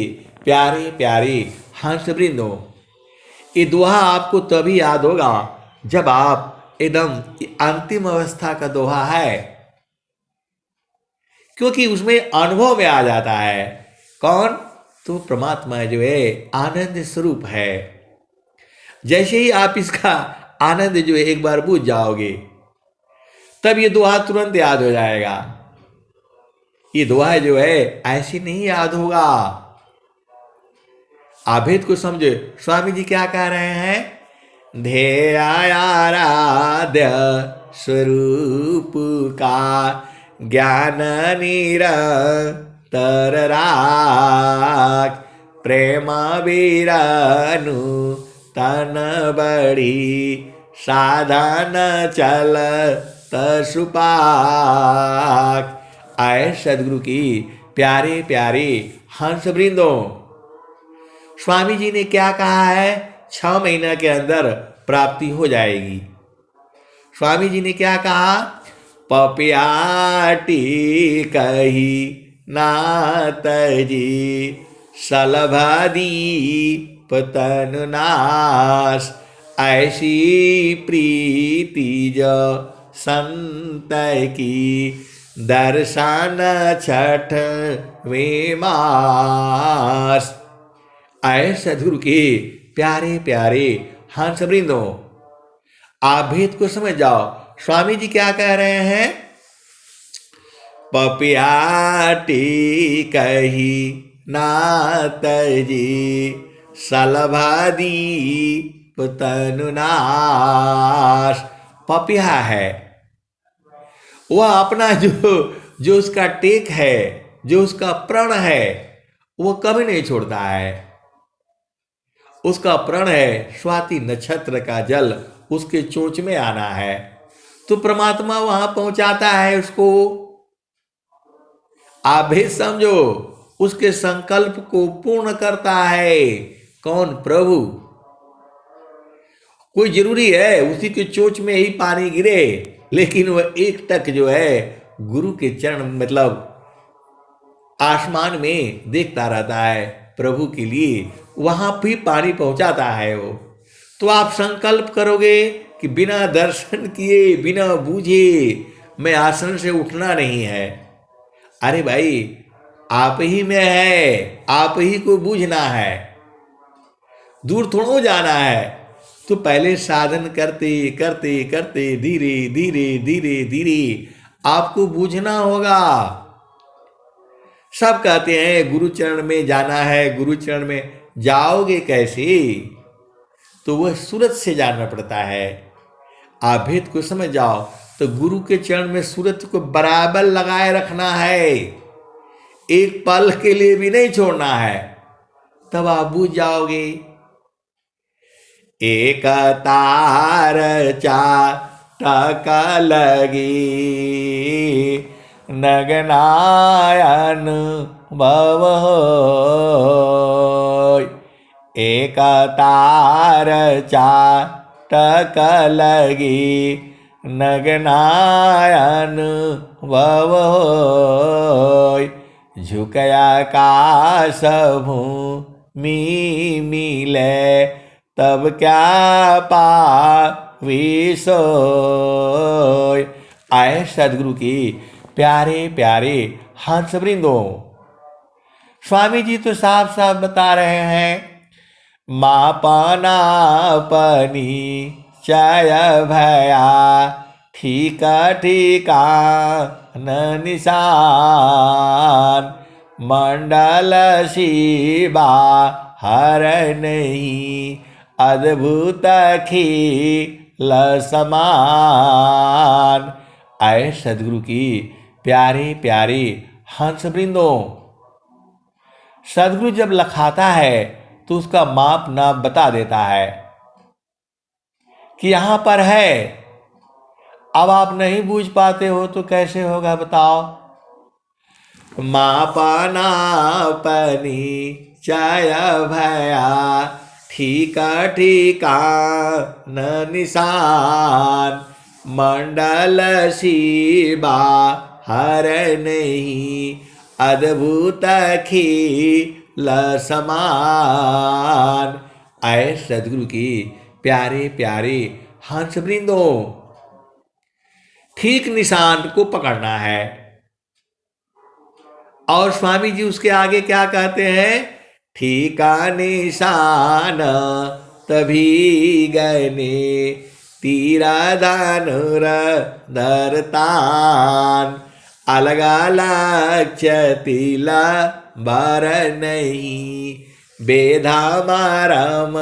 प्यारे प्यारे हंस वृंदो, ये दोहा आपको तभी याद होगा जब आप एकदम अंतिम अवस्था का दोहा है, क्योंकि उसमें अनुभव में आ जाता है। कौन? तो परमात्मा जो है आनंद स्वरूप है। जैसे ही आप इसका आनंद जो है एक बार बुझ जाओगे, तब ये दोहा तुरंत याद हो जाएगा। ये दोहा जो है ऐसे नहीं याद होगा। आभेद को समझे। स्वामी जी क्या कह रहे हैं, ध्येयाराध्य स्वरूप का ज्ञान निरंतर राख, प्रेम बीरनु तन बढ़ी साधन चल तसुपाक। आए सदगुरु की प्यारे प्यारे हंस वृंदों, स्वामी जी ने क्या कहा है, 6 महीना के अंदर प्राप्ति हो जाएगी। स्वामी जी ने क्या कहा, पपियाटी कही नात जी सलभादी पतन नाश, ऐसी प्रीति जो संत की दर्शन छठ में मास। आए सदगुरु के प्यारे प्यारे हंस वृंदों, आप भेद को समझ जाओ। स्वामी जी क्या कह रहे हैं, पपियाटी कही नात जी सलभादी तनुनाश। पपिया है वह अपना जो उसका टेक है, जो उसका प्रण है, वो कभी नहीं छोड़ता है। उसका प्रण है स्वाति नक्षत्र का जल उसके चोंच में आना है, तो परमात्मा वहां पहुंचाता है उसको। आप भी समझो, उसके संकल्प को पूर्ण करता है कौन? प्रभु। कोई जरूरी है उसी के चोंच में ही पानी गिरे, लेकिन वह एक टक जो है गुरु के चरण मतलब आसमान में देखता रहता है प्रभु के लिए, वहां भी पानी पहुंचाता है वो। तो आप संकल्प करोगे कि बिना दर्शन किए, बिना बूझे मैं आसन से उठना नहीं है। अरे भाई, आप ही में है, आप ही को बूझना है, दूर थोड़ा जाना है। तो पहले साधन करते करते करते धीरे धीरे धीरे धीरे आपको बूझना होगा। सब कहते हैं गुरु चरण में जाना है, गुरु चरण में जाओगे कैसे? तो वह सूरत से जानना पड़ता है। आप भेद को समझ जाओ। तो गुरु के चरण में सूरज को बराबर लगाए रखना है, एक पल के लिए भी नहीं छोड़ना है, तब आप बुझ जाओगे। एक तार चाटक लगी नगनायन भव होय। एक तार चाटक लगी नगनायन भव होय। झुकया काश भूमि मिले तब क्या पाविसोय। आए सदगुरु की प्यारे प्यारे हंस वृंदों, स्वामी जी तो साफ साफ बता रहे हैं, मापना पनी चय भया ठीका ठीका न निशान। मंडल शिवा हर नहीं अद्भुत खिल समान। आए सदगुरु की प्यारे प्यारे हंस वृंदों, सदगुरु जब लखाता है तो उसका माप नाप बता देता है कि यहां पर है। अब आप नहीं बूझ पाते हो तो कैसे होगा बताओ। मापना पनी चय भया ठीका ठीका न निशान। मंडल शिवा हर नहीं अद्भुत खिल समान। आए सदगुरु की प्यारे प्यारे हंस वृंदों, ठीक निशान को पकड़ना है। और स्वामी जी उसके आगे क्या कहते हैं, ठीका निशान तभी गने तीरा धनुर धरतान। अलगा लक्ष्य तिला बर नहीं बेधा मारम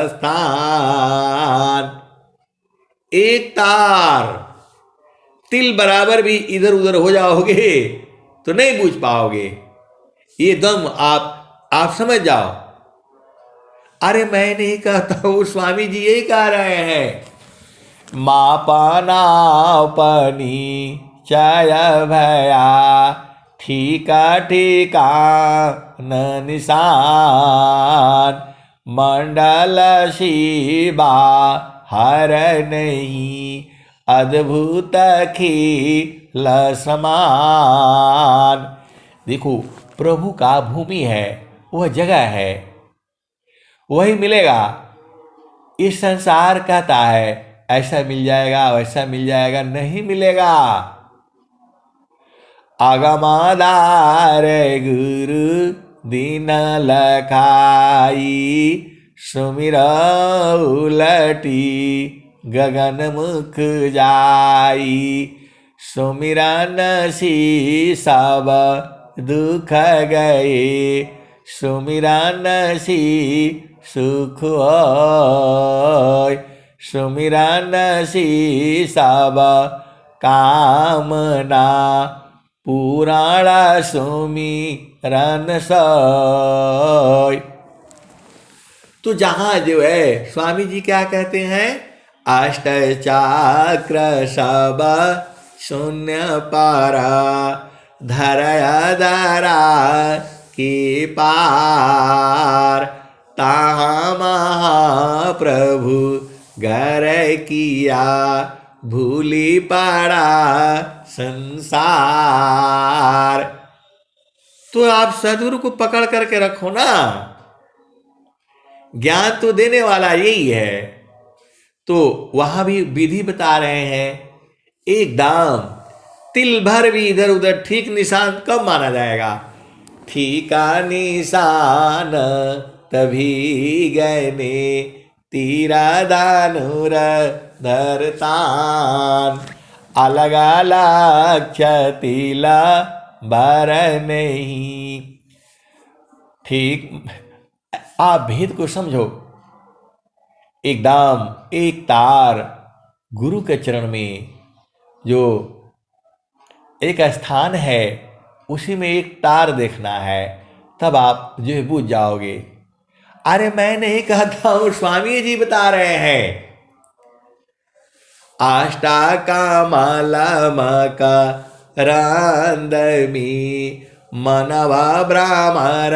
स्थान। एक तार तिल बराबर भी इधर उधर हो जाओगे तो नहीं बूझ पाओगे। ये दम आप समझ जाओ। अरे मैं नहीं कहता हूं, स्वामी जी यही कह रहे हैं। मापना पनी चय भया ठीका ठीका न निशान। मंडल शिवा हर नहीं अद्भुत खिल समान। देखो, प्रभु का भूमि है, वह जगह है, वही मिलेगा। इस संसार कहता है ऐसा मिल जाएगा वैसा मिल जाएगा, नहीं मिलेगा। आगमादार गुरु दीन लखाई सुमिर उलटी गगन मुख जाई। सुमिरन सी सब दुख गए सुमिरन सी सुख होय। सुमिरन सी सब कामना पुराण सुमिरन सोय। तो जहां जो है स्वामी जी क्या कहते हैं, अष्ट चक्र सब शून्य पारा धरया धरा की पार। ताहा महाप्रभु घर किया भूली पड़ा संसार। तो आप सदगुरु को पकड़ करके रखो ना, ज्ञान तो देने वाला यही है। तो वहां भी विधि बता रहे हैं, एकदम तिल भर भी इधर उधर ठीक निशान कब माना जाएगा, ठीका निशान तभी गने तीरा धानुर धरतान। अलग अलग तिला बर नहीं। ठीक, आप भेद को समझो। एकदम एक तार गुरु के चरण में जो एक स्थान है उसी में एक तार देखना है, तब आप जो है बुझ जाओगे। अरे मैं नहीं कहता हूं, स्वामी जी बता रहे हैं। अष्टाकमलमकरन्दमी मनवा भ्रमर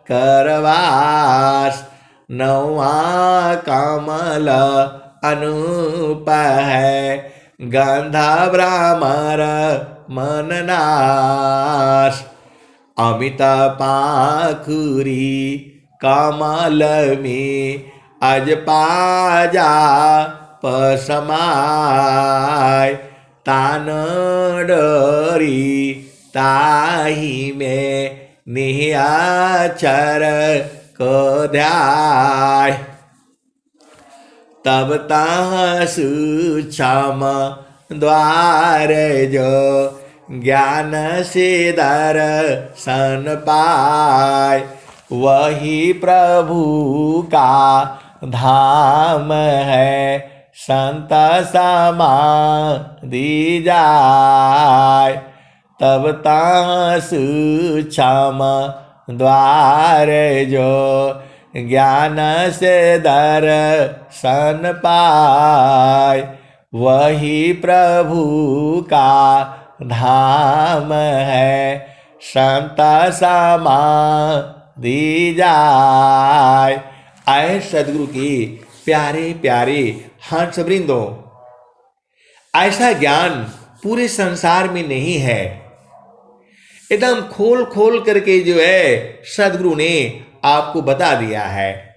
करवास, नौवा कमल अनूप है, गंधा भ्रमर मननाश। अमित पाखुरी कमल में अजपाजा पसमाय, तान डरी ताही में निहाचर को ध्याय। तब ताह सूक्ष्म द्वार जो ज्ञान से दर्शन पाय, वही प्रभु का धाम है, संत समाधि जाय। तब ताह सूक्ष्म द्वार जो ज्ञान से दर्शन पाय, वही प्रभु का धाम है, संत समाधि जाय। आए सदगुरु की प्यारे प्यारे हंस वृंदों, ऐसा ज्ञान पूरे संसार में नहीं है। एकदम खोल खोल करके जो है सदगुरु ने आपको बता दिया है।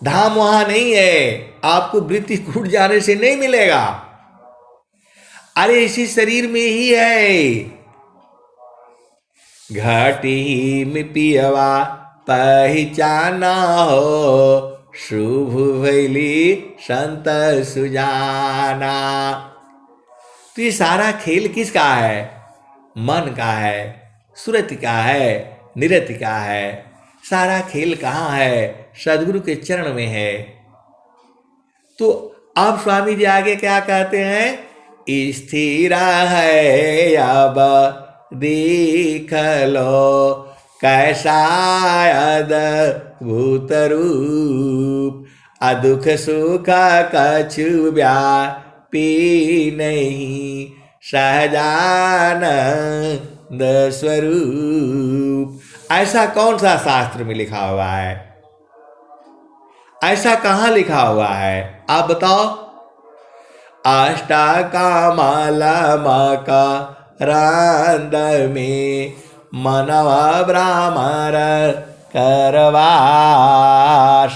धाम वहां नहीं है, आपको वृत्ति टूट जाने से नहीं मिलेगा। अरे इसी शरीर में ही है। घाटी में पियवा पहचाना हो, शुभ भैली संत सुजाना। तो ये सारा खेल किसका है? मन का है, सुरति का है, निरति का है। सारा खेल कहाँ है? सदगुरु के चरण में है। तो अब स्वामी जी आगे क्या कहते हैं? स्थिर है अब देख लो, कैसा अद्भुत रूप, अदुख सुख कछु व्यापी नहीं, सहजानंद स्वरूप। ऐसा कौन सा शास्त्र में लिखा हुआ है? ऐसा कहाँ लिखा हुआ है? आप बताओ। अष्टाकमलमकरंद में मनवा भ्रमर करवास,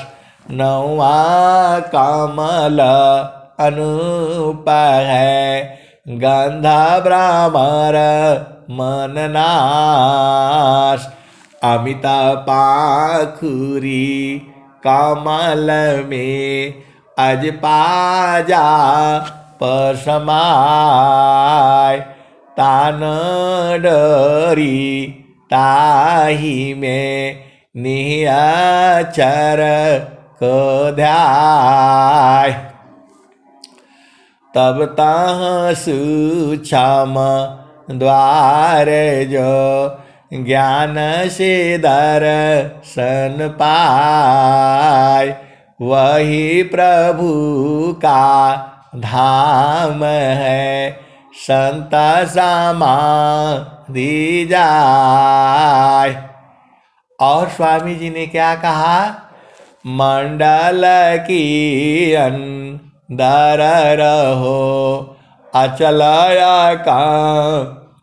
नौवा कमल अनूप है, गंधा भ्रमर मननाश। अमिता पाखुरी कमल में अजपाजा पसमाय, तान डरी ताही में निहाचर को ध्याय। तब ताह सूक्ष्म द्वार जो ज्ञान से दर्शन पाय, वही प्रभु का धाम है, संत समाधि जाय। और स्वामी जी ने क्या कहा? मंडल की अंदर रहो, अचलया का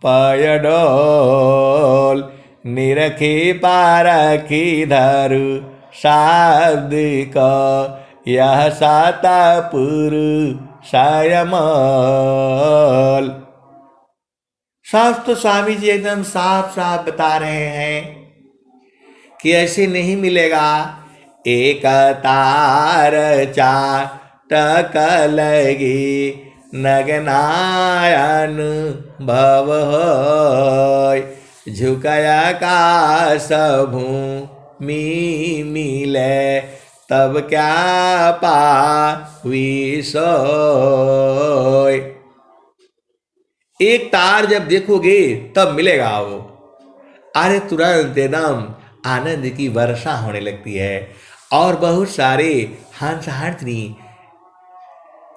पयडोल, निरखी पारखी धरु शब्द का, यह सातापुर सायमल। शास्त्र स्वामी जी एकदम साफ साफ बता रहे हैं कि ऐसे नहीं मिलेगा। एक तार चाटक लगी, नगनायन भव होय, झुकया का सबू मी मिले, तब क्या पावी सोय। एक तार जब देखोगे तब मिलेगा वो। अरे तुरंत एकदम आनंद की वर्षा होने लगती है और बहुत सारे हंस हंसनी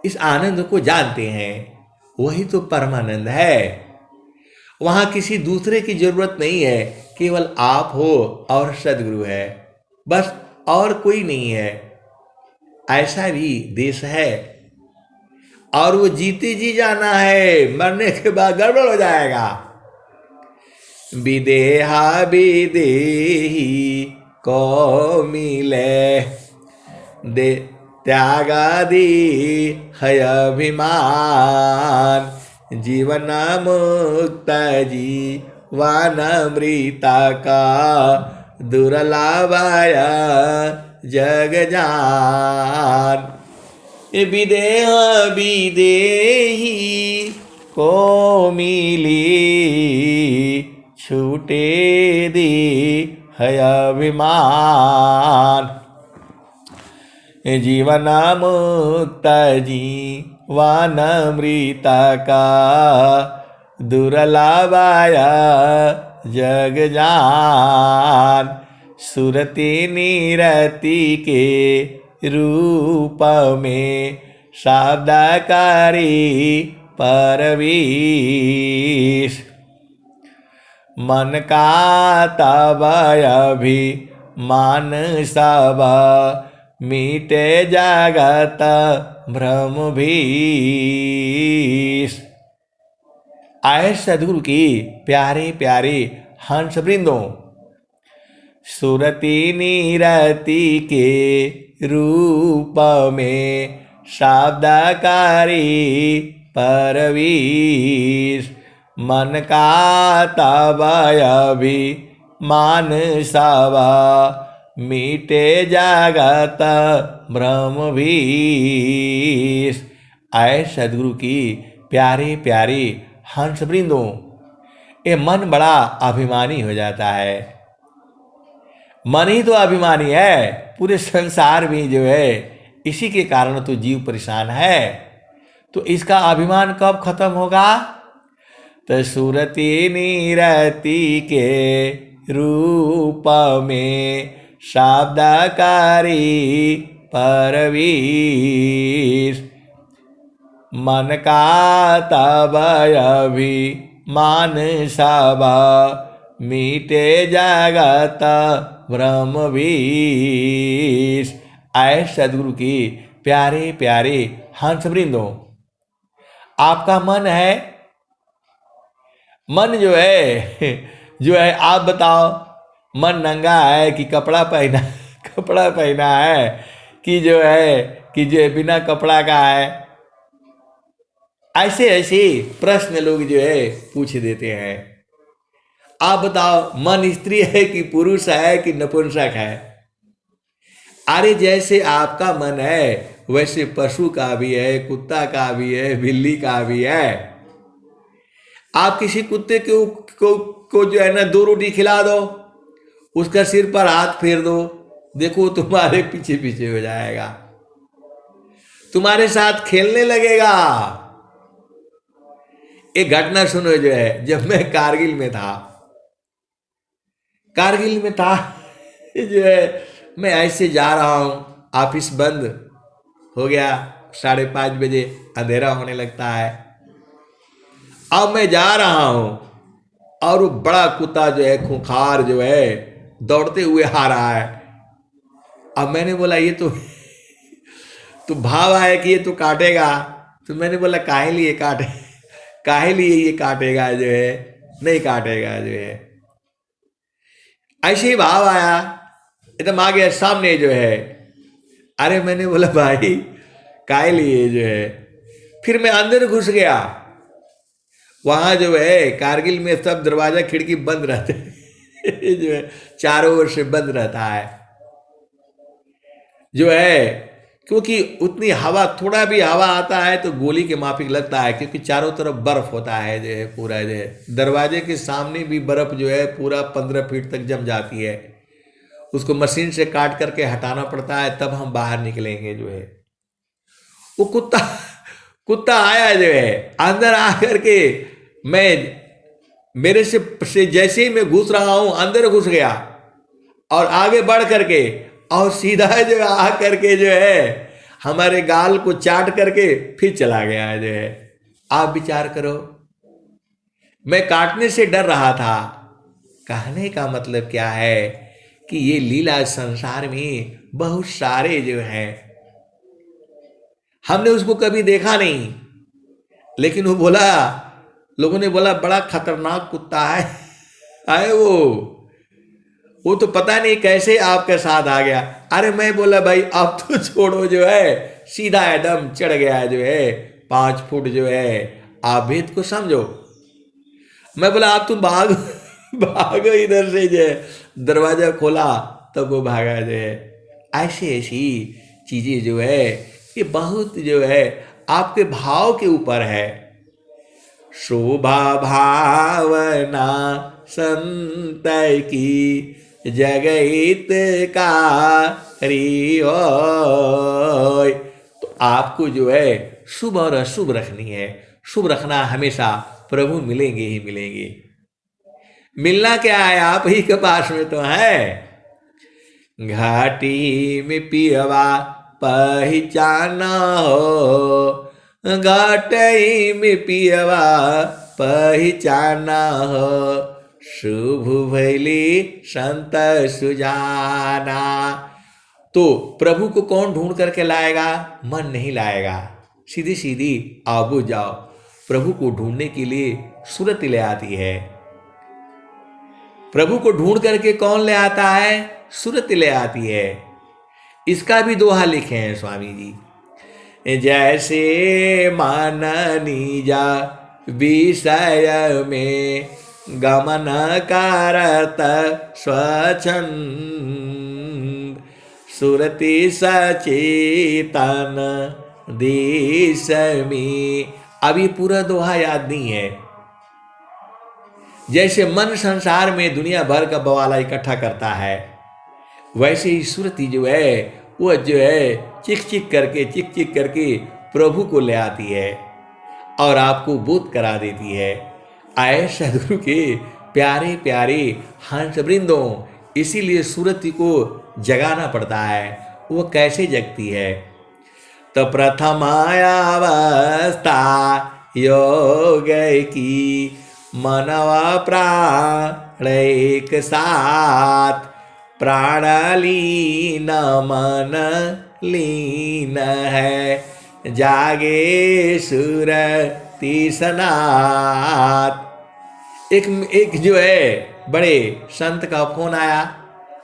इस आनंद को जानते हैं। वही तो परमानंद है। वहां किसी दूसरे की जरूरत नहीं है, केवल आप हो और सदगुरु है, बस और कोई नहीं है। ऐसा भी देश है और वो जीते जी जाना है, मरने के बाद गड़बड़ हो जाएगा। विदेहा विदेही को मिले दे त्यागादि है अभिमान, जीवन मुक्त जीवन मृता का दुर्लभया जग जान। विदेह विदेही को मिली छूटे दी है अभिमान, जीवन मुक्त जीवन मृता का दुर्लभया जग जान। सुरति निरति के रूप में शब्दकारी परवीश, मन का तब अभिमान सब मीटे जगत भ्रम भीष। आए सदगुरु की प्यारे प्यारे हंस वृंदों, सुरति निरति के रूप में शब्दकारी परवीश, मन का तब अभिमान सब मीटे जगत भ्रम भीष। आए सदगुरु की प्यारे प्यारे हंस वृंदों, ये मन बड़ा अभिमानी हो जाता है। मन ही तो अभिमानी है, पूरे संसार में जो है इसी के कारण तो जीव परेशान है। तो इसका अभिमान कब खत्म होगा? तो सुरति निरति के रूप में शब्दकारी परवीश, मन का तब अभिमान सब मीटे जगत भ्रम भीष। आए सदगुरु की प्यारे प्यारे हंस वृंदों, आपका मन है, मन जो है आप बताओ, मन नंगा है कि कपड़ा पहना कपड़ा पहना है कि जो है बिना कपड़ा का है? ऐसे ऐसे प्रश्न लोग जो है पूछ देते हैं। आप बताओ, मन स्त्री है कि पुरुष है कि नपुंसक है? अरे जैसे आपका मन है वैसे पशु का भी है, कुत्ता का भी है, बिल्ली का भी है। आप किसी कुत्ते को जो है ना 2 रोटी खिला दो, उसका सिर पर हाथ फेर दो, देखो तुम्हारे पीछे पीछे हो जाएगा, तुम्हारे साथ खेलने लगेगा। एक घटना सुनो, जो है जब मैं कारगिल में था जो है मैं ऐसे जा रहा हूं, ऑफिस बंद हो गया, 5:30 बजे अंधेरा होने लगता है। अब मैं जा रहा हूं और वो बड़ा कुत्ता जो है खूंखार जो है दौड़ते हुए आ रहा है। अब मैंने बोला ये तो भाव आया कि ये तो काटेगा। तो मैंने बोला काहे लिए ये काटेगा, जो है नहीं काटेगा, जो है ऐसे ही भाव आया, एकदम आ गया सामने जो है। अरे मैंने बोला भाई काहे लिए, जो है फिर मैं अंदर घुस गया। वहां जो है कारगिल में सब दरवाजा खिड़की बंद रहते जो है चारों ओर से बंद रहता है, जो है क्योंकि उतनी हवा, थोड़ा भी हवा आता है तो गोली के माफिक लगता है, क्योंकि चारों तरफ बर्फ होता है, जो है पूरा जो है दरवाजे के सामने भी बर्फ जो है पूरा 15 फीट तक जम जाती है। उसको मशीन से काट करके हटाना पड़ता है, तब हम बाहर निकलेंगे। जो है वो कुत्ता आया, जो है अंदर आकर के मैं मेरे से जैसे ही मैं घुस रहा हूं अंदर घुस गया और आगे बढ़ करके और सीधा जो आ करके जो है हमारे गाल को चाट करके फिर चला गया जो है। आप विचार करो, मैं काटने से डर रहा था। कहने का मतलब क्या है कि ये लीला संसार में बहुत सारे जो हैं, हमने उसको कभी देखा नहीं, लेकिन वो बोला, लोगों ने बोला बड़ा खतरनाक कुत्ता है वो तो पता नहीं कैसे आपके साथ आ गया। अरे मैं बोला भाई अब तो छोड़ो जो है, सीधा एकदम चढ़ गया जो है 5 फुट जो है, आप भेद को समझो। मैं बोला आप तुम भागो इधर से जो है, दरवाजा खोला तब वो भागा जो है। ऐसी ऐसी चीजें जो है ये बहुत जो है आपके भाव के ऊपर है। शोभा भावना संत की जगत का होय। तो आपको जो है शुभ और अशुभ रखनी है। शुभ रखना हमेशा, प्रभु मिलेंगे ही मिलेंगे। मिलना क्या है, आप ही के पास में तो है। घाटी में पियवा पहचाना हो, घाटी में पियवा पहचाना हो, शुभ भैली संत सुजाना। तो प्रभु को कौन ढूंढ करके लाएगा? मन नहीं लाएगा। सीधी सीधी आबू जाओ। प्रभु को ढूंढने के लिए सूरत ले आती है। प्रभु को ढूंढ करके कौन ले आता है? सूरत ले आती है। इसका भी दोहा लिखे हैं स्वामी जी। जैसे माननी जा विषय में गमन करत स्वच्छंद, सुरति सचेतन देश में। अभी पूरा दोहा याद नहीं है। जैसे मन संसार में दुनिया भर का बवाला इकट्ठा करता है, वैसे ही सुरति जो है वो जो है चिक चिक करके प्रभु को ले आती है और आपको बोध करा देती है। आए सदगुरु के प्यारे प्यारे हंस वृंदों, इसीलिए सुरति को जगाना पड़ता है। वो कैसे जगती है? तो प्रथमायावस्था योग की मनवा प्राण एक साथ, प्राण लीन मन लीन है, जागे सुरति सनात। एक जो है बड़े संत का फोन आया।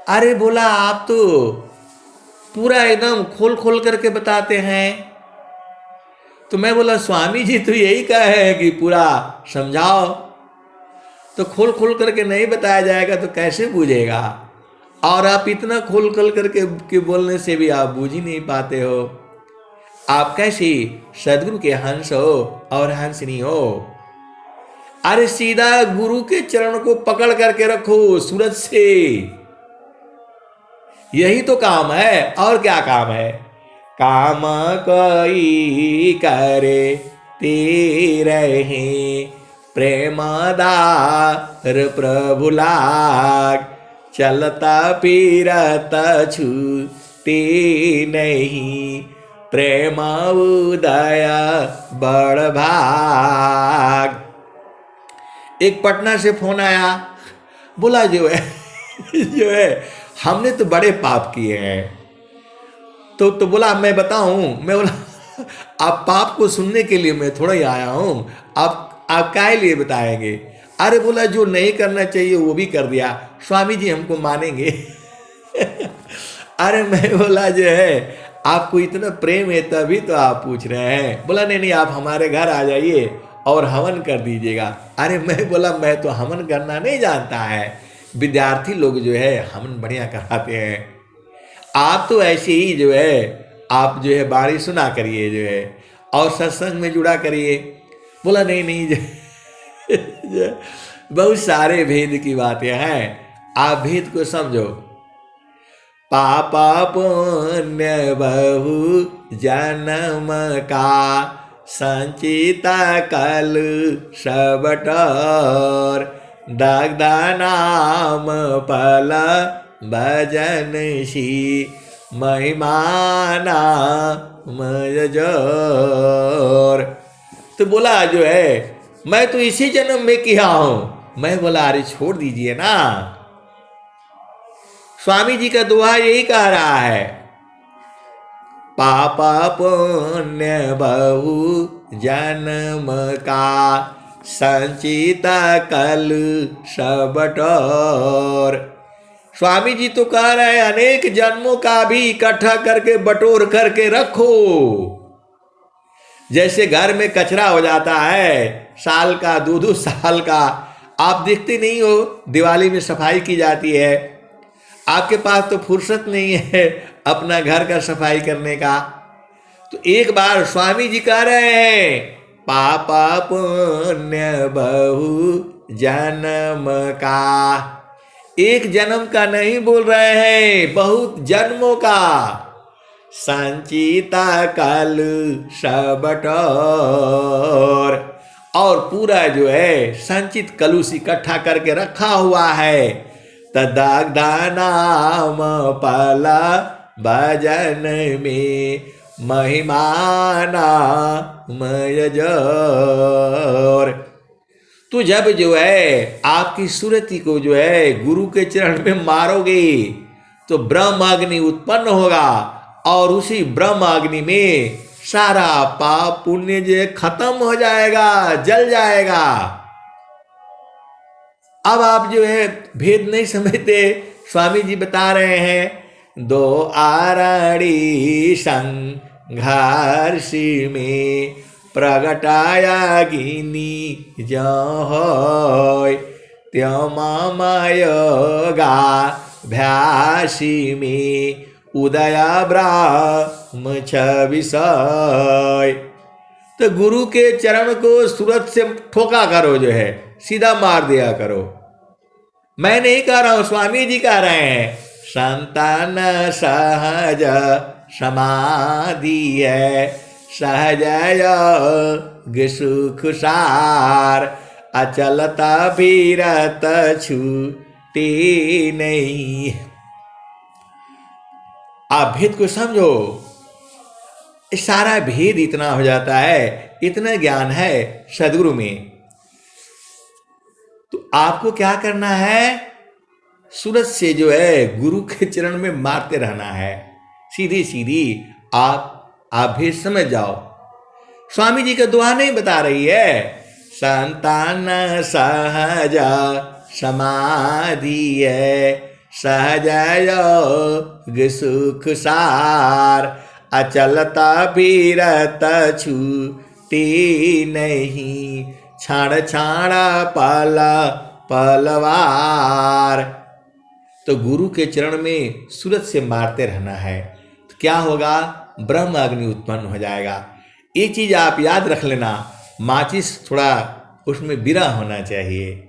अरे बोला आप तो पूरा एकदम खोल खोल करके बताते हैं। तो मैं बोला स्वामी जी तो यही कहा है कि पूरा समझाओ, तो खोल खोल करके नहीं बताया जाएगा तो कैसे बूझेगा? और आप इतना खोल खोल करके बोलने से भी आप बूझ ही नहीं पाते हो। आप कैसी सदगुरु के हंस हो और हंसनी हो। अरे सीधा गुरु के चरण को पकड़ करके रखो सूरज से, यही तो काम है। और क्या काम है? काम कोई करे तेरे प्रेमदार प्रभु लाग, चलता फिरता छूते नहीं, प्रेम उदय बड़ भाग। एक पटना से फोन आया, बोला जो है हमने तो बड़े पाप किए हैं। तो बोला मैं बताऊं? मैं बोला आप पाप को सुनने के लिए मैं थोड़ा ही आया हूं, आप काहे लिए बताएंगे? अरे बोला जो नहीं करना चाहिए वो भी कर दिया, स्वामी जी हमको मानेंगे। अरे मैं बोला जो है आपको इतना प्रेम है तभी तो आप पूछ रहे हैं। बोला नहीं आप हमारे घर आ जाइए और हवन कर दीजिएगा। अरे मैं बोला मैं तो हवन करना नहीं जानता है, विद्यार्थी लोग जो है हवन बढ़िया कराते हैं। आप तो ऐसे ही जो है आप जो है बाणी सुना करिए जो है और सत्संग में जुड़ा करिए। बोला नहीं बहुत सारे भेद की बातें हैं, आप भेद को समझो। पापा पुण्य बहु जन्म का, संचिता कल सबटर दग्धा नाम पल भजन सी महिमाना मजोर। तो बोला जो है मैं तो इसी जन्म में किया हूं। मैं बोला अरे छोड़ दीजिए ना। स्वामी जी का दोहा यही कह रहा है, पापा पुण्य बहु जन्म का संचिता कल सबटोर। स्वामी जी तो कह रहे हैं अनेक जन्मों का भी इकट्ठा करके बटोर करके रखो। जैसे घर में कचरा हो जाता है साल का 2-2 साल का, आप देखते नहीं हो दिवाली में सफाई की जाती है, आपके पास तो फुर्सत नहीं है अपना घर का सफाई करने का। तो एक बार स्वामी जी कह रहे हैं पापा पुण्य बहु जन्म का, एक जन्म का नहीं बोल रहे हैं, बहुत जन्मों का संचिता कल सबटोर। और पूरा जो है संचित कलुष इकट्ठा करके रखा हुआ है। तदग्धा नाम पला भजन में महिमाना मयजोर। तो जब जो है आपकी सुरति को जो है गुरु के चरण में मारोगे तो ब्रह्माग्नि उत्पन्न होगा और उसी ब्रह्माग्नि में सारा पाप पुण्य जो खत्म हो जाएगा, जल जाएगा। अब आप जो है भेद नहीं समझते, स्वामी जी बता रहे हैं दो आरणी संघर्षी में प्रगटाया गिनी जय त्योमामयोगा भ्यासी में उदया ब्रह्म विषय। तो गुरु के चरण को सूरत से ठोका करो, जो है सीधा मार दिया करो। मैं नहीं कह रहा हूं, स्वामी जी कह रहे हैं संतान सहज समाधि है सहज योग सुख सार अचलता भीरत छूटी नहीं। आप भेद को समझो, सारा भेद इतना हो जाता है, इतना ज्ञान है सदगुरु में। तो आपको क्या करना है, सूरत से जो है गुरु के चरण में मारते रहना है, सीधी सीधी आप भेद समझ जाओ। स्वामी जी का दुआ नहीं बता रही है संतान सहज समाधि है सहज योग सुख सार अचलता भीरत छूटी नहीं छाड़ छाड़ा पल पलवार। तो गुरु के चरण में सूरत से मारते रहना है, तो क्या होगा, ब्रह्म अग्नि उत्पन्न हो जाएगा। एक चीज आप याद रख लेना, माचिस थोड़ा उसमें बिरा होना चाहिए,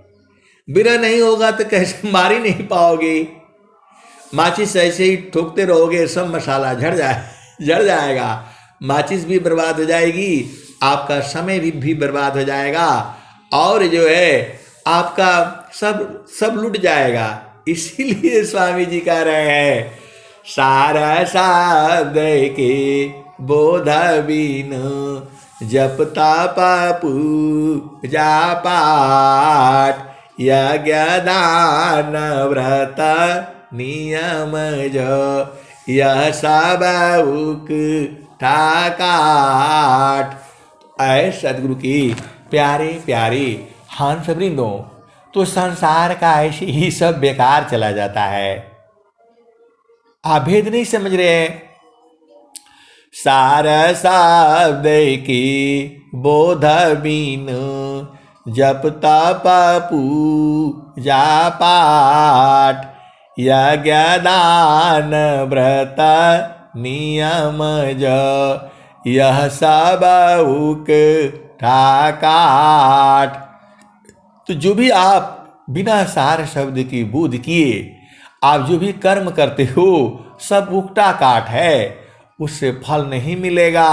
बिरा नहीं होगा तो कैसे मार ही नहीं पाओगे। माचिस ऐसे ही ठोकते रहोगे सब मसाला झड़ जाएगा, माचिस भी बर्बाद हो जाएगी, आपका समय भी बर्बाद हो जाएगा और जो है आपका सब लुट जाएगा। इसीलिए स्वामी जी कह रहे हैं सारा शब्द के बोध बिनु जपता पूजा पाठ यज्ञ दान व्रत नियम जो यह सब ठाकाट। ऐ सदगुरु की प्यारे प्यारे हंस वृंदों, तो संसार का ऐसे ही सब बेकार चला जाता है। आप भेद नहीं समझ रहे। सार शब्द की बोध बिनु जप तप पूजा पाठ यज्ञ दान व्रत नियम जो यह सब ठाकाट। तो जो भी आप बिना सार शब्द की बोध किए आप जो भी कर्म करते हो सब उकटा काट है, उससे फल नहीं मिलेगा।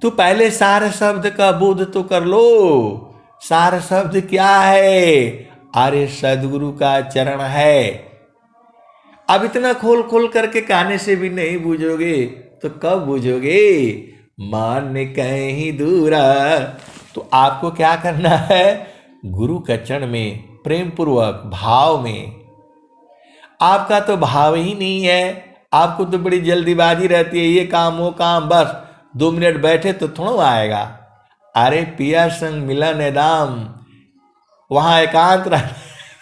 तू पहले सार शब्द का बोध तो कर लो। सार शब्द क्या है? अरे सदगुरु का चरण है। अब इतना खोल खोल करके कहने से भी नहीं बूझोगे तो कब बूझोगे? मान कहीं दूरा। तो आपको क्या करना है? गुरु के चरण में प्रेम पूर्वक भाव में। आपका तो भाव ही नहीं है। आपको तो बड़ी जल्दीबाजी रहती है, ये काम वो काम, बस 2 मिनट बैठे तो थोड़ा आएगा। अरे पिया संग मिलन दाम, वहां एकांत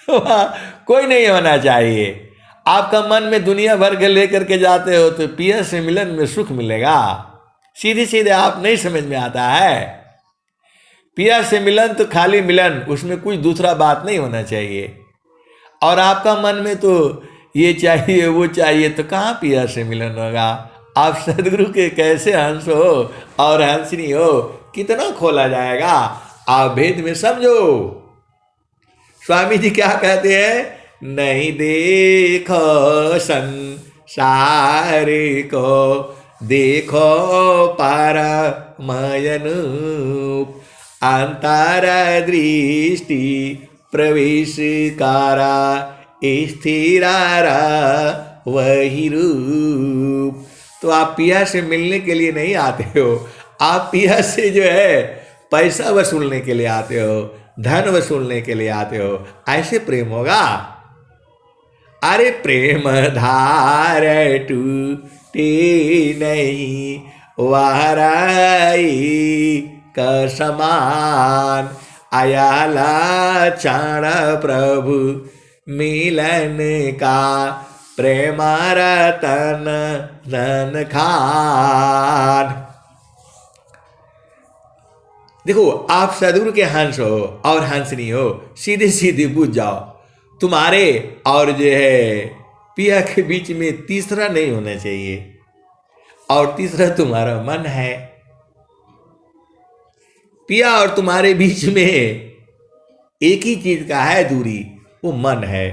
वहां कोई नहीं होना चाहिए। आपका मन में दुनिया भर के लेकर के जाते हो तो पिया से मिलन में सुख मिलेगा? सीधे सीधे आप नहीं समझ में आता है। पिया से मिलन तो खाली मिलन, उसमें कुछ दूसरा बात नहीं होना चाहिए। और आपका मन में तो ये चाहिए वो चाहिए, तो कहाँ पिया से मिलन होगा? आप सदगुरु के कैसे हंस हो और हंसनी हो, कितना खोला जाएगा। आप भेद में समझो। स्वामी जी क्या कहते हैं? नहीं देखो संसार को, देखो परमयनूप। अंतर दृष्टि प्रवेश कारा, स्थिरारा वही रूप। तो आप पिया से मिलने के लिए नहीं आते हो, आप पिया से जो है पैसा वसूलने के लिए आते हो, धन वसूलने के लिए आते हो। ऐसे प्रेम होगा? अरे प्रेम धार टूटे नहीं, वाराई का समान। आयाला चाण प्रभु मिलन का, प्रेमारा तन धन खान। देखो, आप सदगुरु के हंस हो और हंसनी हो, सीधे सीधे बुझ जाओ। तुम्हारे और जो है पिया के बीच में तीसरा नहीं होना चाहिए। और तीसरा तुम्हारा मन है। पिया और तुम्हारे बीच में एक ही चीज का है दूरी, वो मन है।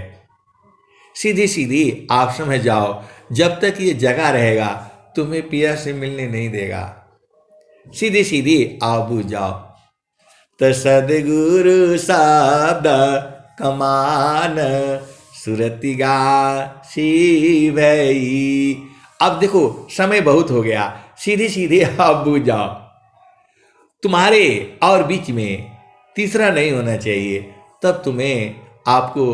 सीधी सीधी आप समझ जाओ, जब तक ये जगा रहेगा तुम्हें पिया से मिलने नहीं देगा। सीधी सीधी आप बुझ जाओ। तो सदगुरु शब्द कमान, सुरतिगा सी भई। अब देखो समय बहुत हो गया, सीधी सीधी आप बुझ जाओ। तुम्हारे और बीच में तीसरा नहीं होना चाहिए, तब तुम्हें आपको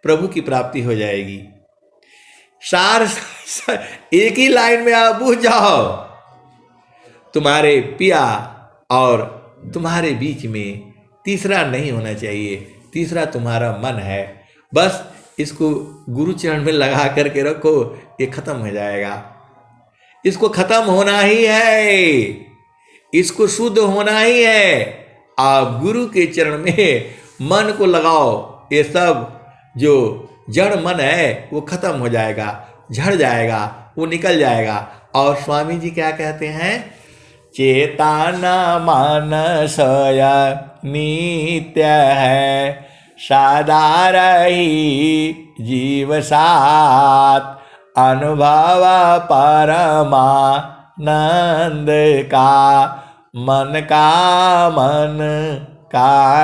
प्रभु की प्राप्ति हो जाएगी। सार एक ही लाइन में आप बुझ जाओ। तुम्हारे पिया और तुम्हारे बीच में तीसरा नहीं होना चाहिए। तीसरा तुम्हारा मन है। बस इसको गुरु चरण में लगा करके रखो, ये खत्म हो जाएगा। इसको खत्म होना ही है, इसको शुद्ध होना ही है। आप गुरु के चरण में मन को लगाओ, ये सब जो जड़ मन है वो खत्म हो जाएगा, झड़ जाएगा, वो निकल जाएगा। और स्वामी जी क्या कहते हैं? चेतना मानसय नित्य है, सदा रही जीव साथ। अनुभव परमानंद का, मन का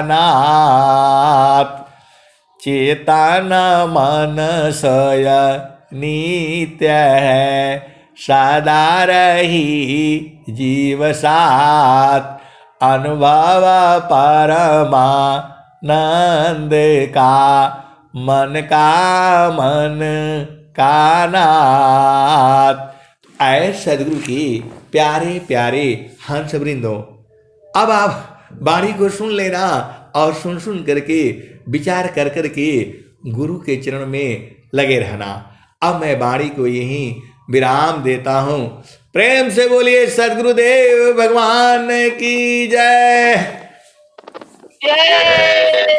नाथ। चेतन मनसय नित्य है, सदा रही जीव साथ। अनुभव परमानंद का, मन का नाथ। ऐ सदगुरु की प्यारे प्यारे हंस वृंदों, अब आप वाणी को सुन लेना और सुन सुन करके विचार कर करके गुरु के चरण में लगे रहना। अब मैं वाणी को यहीं विराम देता हूँ। प्रेम से बोलिए सदगुरुदेव भगवान की जय। जय जय।